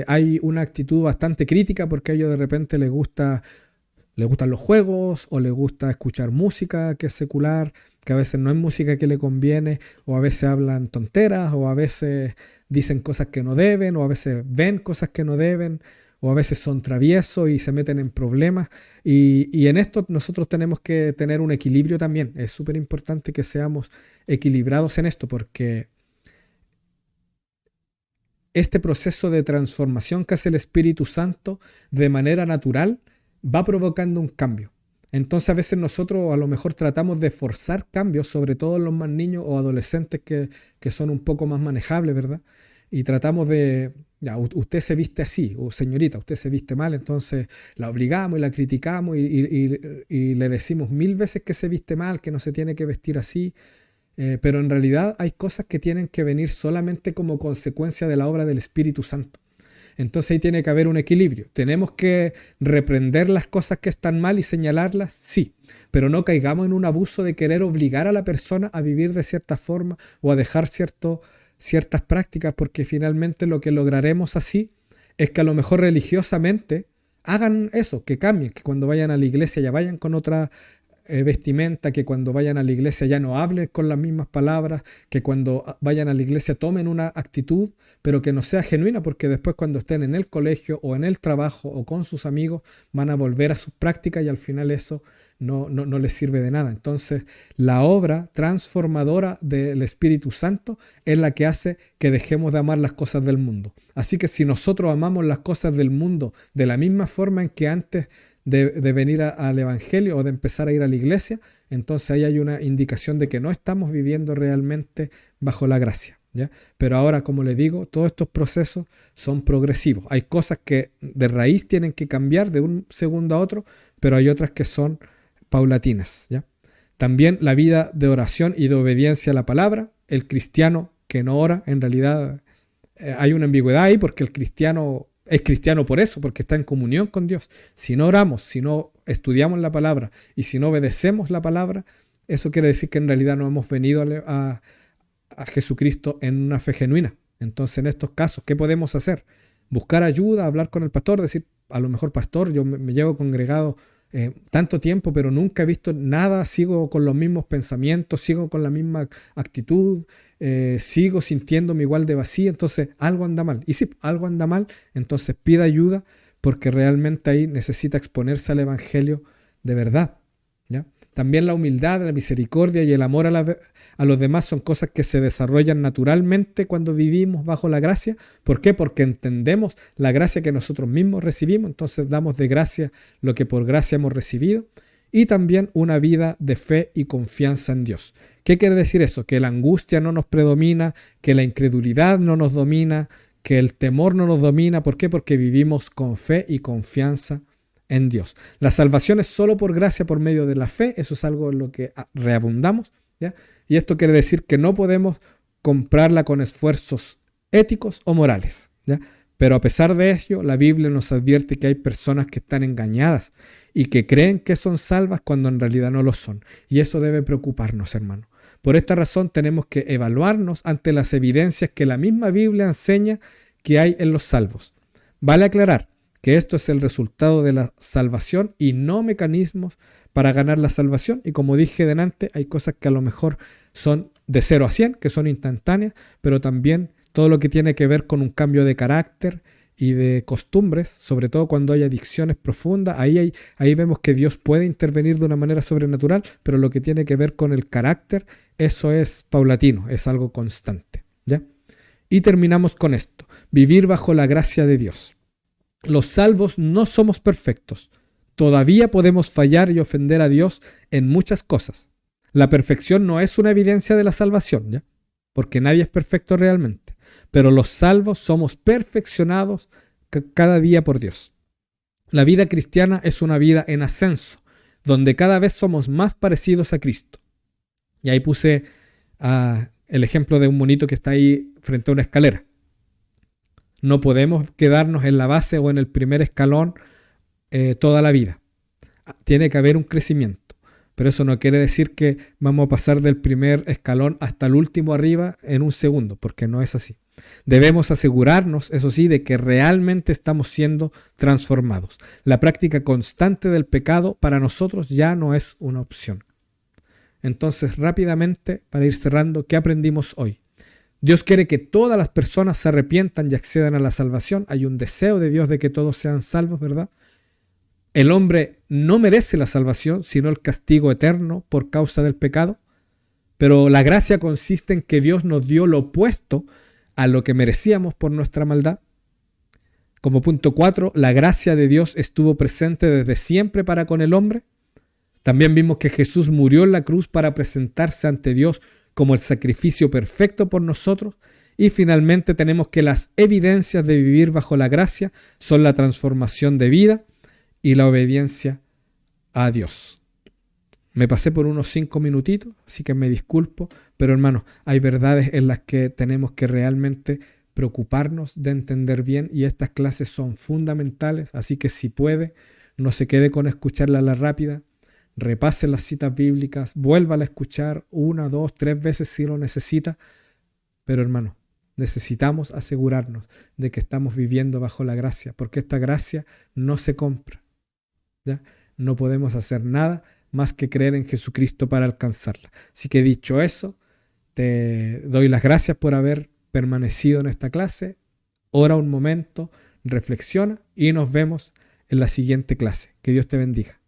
hay una actitud bastante crítica porque a ellos de repente les gustan los juegos o les gusta escuchar música que es secular que a veces no es música que le conviene, o a veces hablan tonteras, o a veces dicen cosas que no deben, o a veces ven cosas que no deben, o a veces son traviesos y se meten en problemas. Y en esto nosotros tenemos que tener un equilibrio también. Es súper importante que seamos equilibrados en esto, porque este proceso de transformación que hace el Espíritu Santo de manera natural va provocando un cambio. Entonces a veces nosotros a lo mejor tratamos de forzar cambios, sobre todo en los más niños o adolescentes que son un poco más manejables, ¿verdad? Y tratamos de, ya, usted se viste así, o señorita, usted se viste mal, entonces la obligamos y la criticamos y le decimos 1000 veces que se viste mal, que no se tiene que vestir así. Pero en realidad hay cosas que tienen que venir solamente como consecuencia de la obra del Espíritu Santo. Entonces ahí tiene que haber un equilibrio. ¿Tenemos que reprender las cosas que están mal y señalarlas? Sí, pero no caigamos en un abuso de querer obligar a la persona a vivir de cierta forma o a dejar ciertas prácticas, porque finalmente lo que lograremos así es que a lo mejor religiosamente hagan eso, que cambien, que cuando vayan a la iglesia ya vayan con otra vestimenta, que cuando vayan a la iglesia ya no hablen con las mismas palabras, que cuando vayan a la iglesia tomen una actitud, pero que no sea genuina, porque después cuando estén en el colegio o en el trabajo o con sus amigos van a volver a sus prácticas y al final eso no les sirve de nada. Entonces la obra transformadora del Espíritu Santo es la que hace que dejemos de amar las cosas del mundo. Así que si nosotros amamos las cosas del mundo de la misma forma en que antes de venir al Evangelio o de empezar a ir a la iglesia, entonces ahí hay una indicación de que no estamos viviendo realmente bajo la gracia, ¿ya? Pero ahora, como les digo, todos estos procesos son progresivos. Hay cosas que de raíz tienen que cambiar de un segundo a otro, pero hay otras que son paulatinas, ¿ya? También la vida de oración y de obediencia a la palabra. El cristiano que no ora, en realidad hay una ambigüedad ahí, porque el cristiano es cristiano por eso, porque está en comunión con Dios. Si no oramos, si no estudiamos la palabra y si no obedecemos la palabra, eso quiere decir que en realidad no hemos venido a Jesucristo en una fe genuina. Entonces, en estos casos, ¿qué podemos hacer? Buscar ayuda, hablar con el pastor, decir, a lo mejor, pastor, yo me llevo congregado tanto tiempo, pero nunca he visto nada, sigo con los mismos pensamientos, sigo con la misma actitud, sigo sintiéndome igual de vacío, entonces algo anda mal. Y si algo anda mal, entonces pida ayuda, porque realmente ahí necesita exponerse al Evangelio de verdad, ¿ya? También la humildad, la misericordia y el amor a los demás son cosas que se desarrollan naturalmente cuando vivimos bajo la gracia. ¿Por qué? Porque entendemos la gracia que nosotros mismos recibimos, entonces damos de gracia lo que por gracia hemos recibido. Y también una vida de fe y confianza en Dios. ¿Qué quiere decir eso? Que la angustia no nos predomina, que la incredulidad no nos domina, que el temor no nos domina. ¿Por qué? Porque vivimos con fe y confianza en Dios. La salvación es solo por gracia, por medio de la fe. Eso es algo en lo que reabundamos, ¿ya? Y esto quiere decir que no podemos comprarla con esfuerzos éticos o morales, ¿ya? Pero a pesar de ello, la Biblia nos advierte que hay personas que están engañadas y que creen que son salvas cuando en realidad no lo son. Y eso debe preocuparnos, hermano. Por esta razón tenemos que evaluarnos ante las evidencias que la misma Biblia enseña que hay en los salvos. Vale aclarar que esto es el resultado de la salvación y no mecanismos para ganar la salvación. Y como dije delante, hay cosas que a lo mejor son de 0 a 100, que son instantáneas, pero también todo lo que tiene que ver con un cambio de carácter y de costumbres, sobre todo cuando hay adicciones profundas, ahí vemos que Dios puede intervenir de una manera sobrenatural, pero lo que tiene que ver con el carácter, eso es paulatino, es algo constante, ¿ya? Y terminamos con esto: vivir bajo la gracia de Dios. Los salvos no somos perfectos. Todavía podemos fallar y ofender a Dios en muchas cosas. La perfección no es una evidencia de la salvación, ¿ya? Porque nadie es perfecto realmente. Pero los salvos somos perfeccionados cada día por Dios. La vida cristiana es una vida en ascenso, donde cada vez somos más parecidos a Cristo. Y ahí puse el ejemplo de un monito que está ahí frente a una escalera. No podemos quedarnos en la base o en el primer escalón toda la vida. Tiene que haber un crecimiento. Pero eso no quiere decir que vamos a pasar del primer escalón hasta el último arriba en un segundo, porque no es así. Debemos asegurarnos, eso sí, de que realmente estamos siendo transformados. La práctica constante del pecado para nosotros ya no es una opción. Entonces, rápidamente, para ir cerrando, ¿qué aprendimos hoy? Dios quiere que todas las personas se arrepientan y accedan a la salvación. Hay un deseo de Dios de que todos sean salvos, ¿verdad? El hombre no merece la salvación, sino el castigo eterno por causa del pecado. Pero la gracia consiste en que Dios nos dio lo opuesto a lo que merecíamos por nuestra maldad. Como punto 4, la gracia de Dios estuvo presente desde siempre para con el hombre. También vimos que Jesús murió en la cruz para presentarse ante Dios como el sacrificio perfecto por nosotros. Y finalmente tenemos que las evidencias de vivir bajo la gracia son la transformación de vida y la obediencia a Dios. Me pasé por unos 5 minutitos, así que me disculpo, pero hermanos, hay verdades en las que tenemos que realmente preocuparnos de entender bien y estas clases son fundamentales, así que si puede, no se quede con escucharla a la rápida, repase las citas bíblicas, vuélvala a escuchar 1, 2, 3 veces si lo necesita, pero hermanos, necesitamos asegurarnos de que estamos viviendo bajo la gracia, porque esta gracia no se compra, ¿ya? No podemos hacer nada más que creer en Jesucristo para alcanzarla. Así que dicho eso, te doy las gracias por haber permanecido en esta clase. Ora un momento, reflexiona y nos vemos en la siguiente clase. Que Dios te bendiga.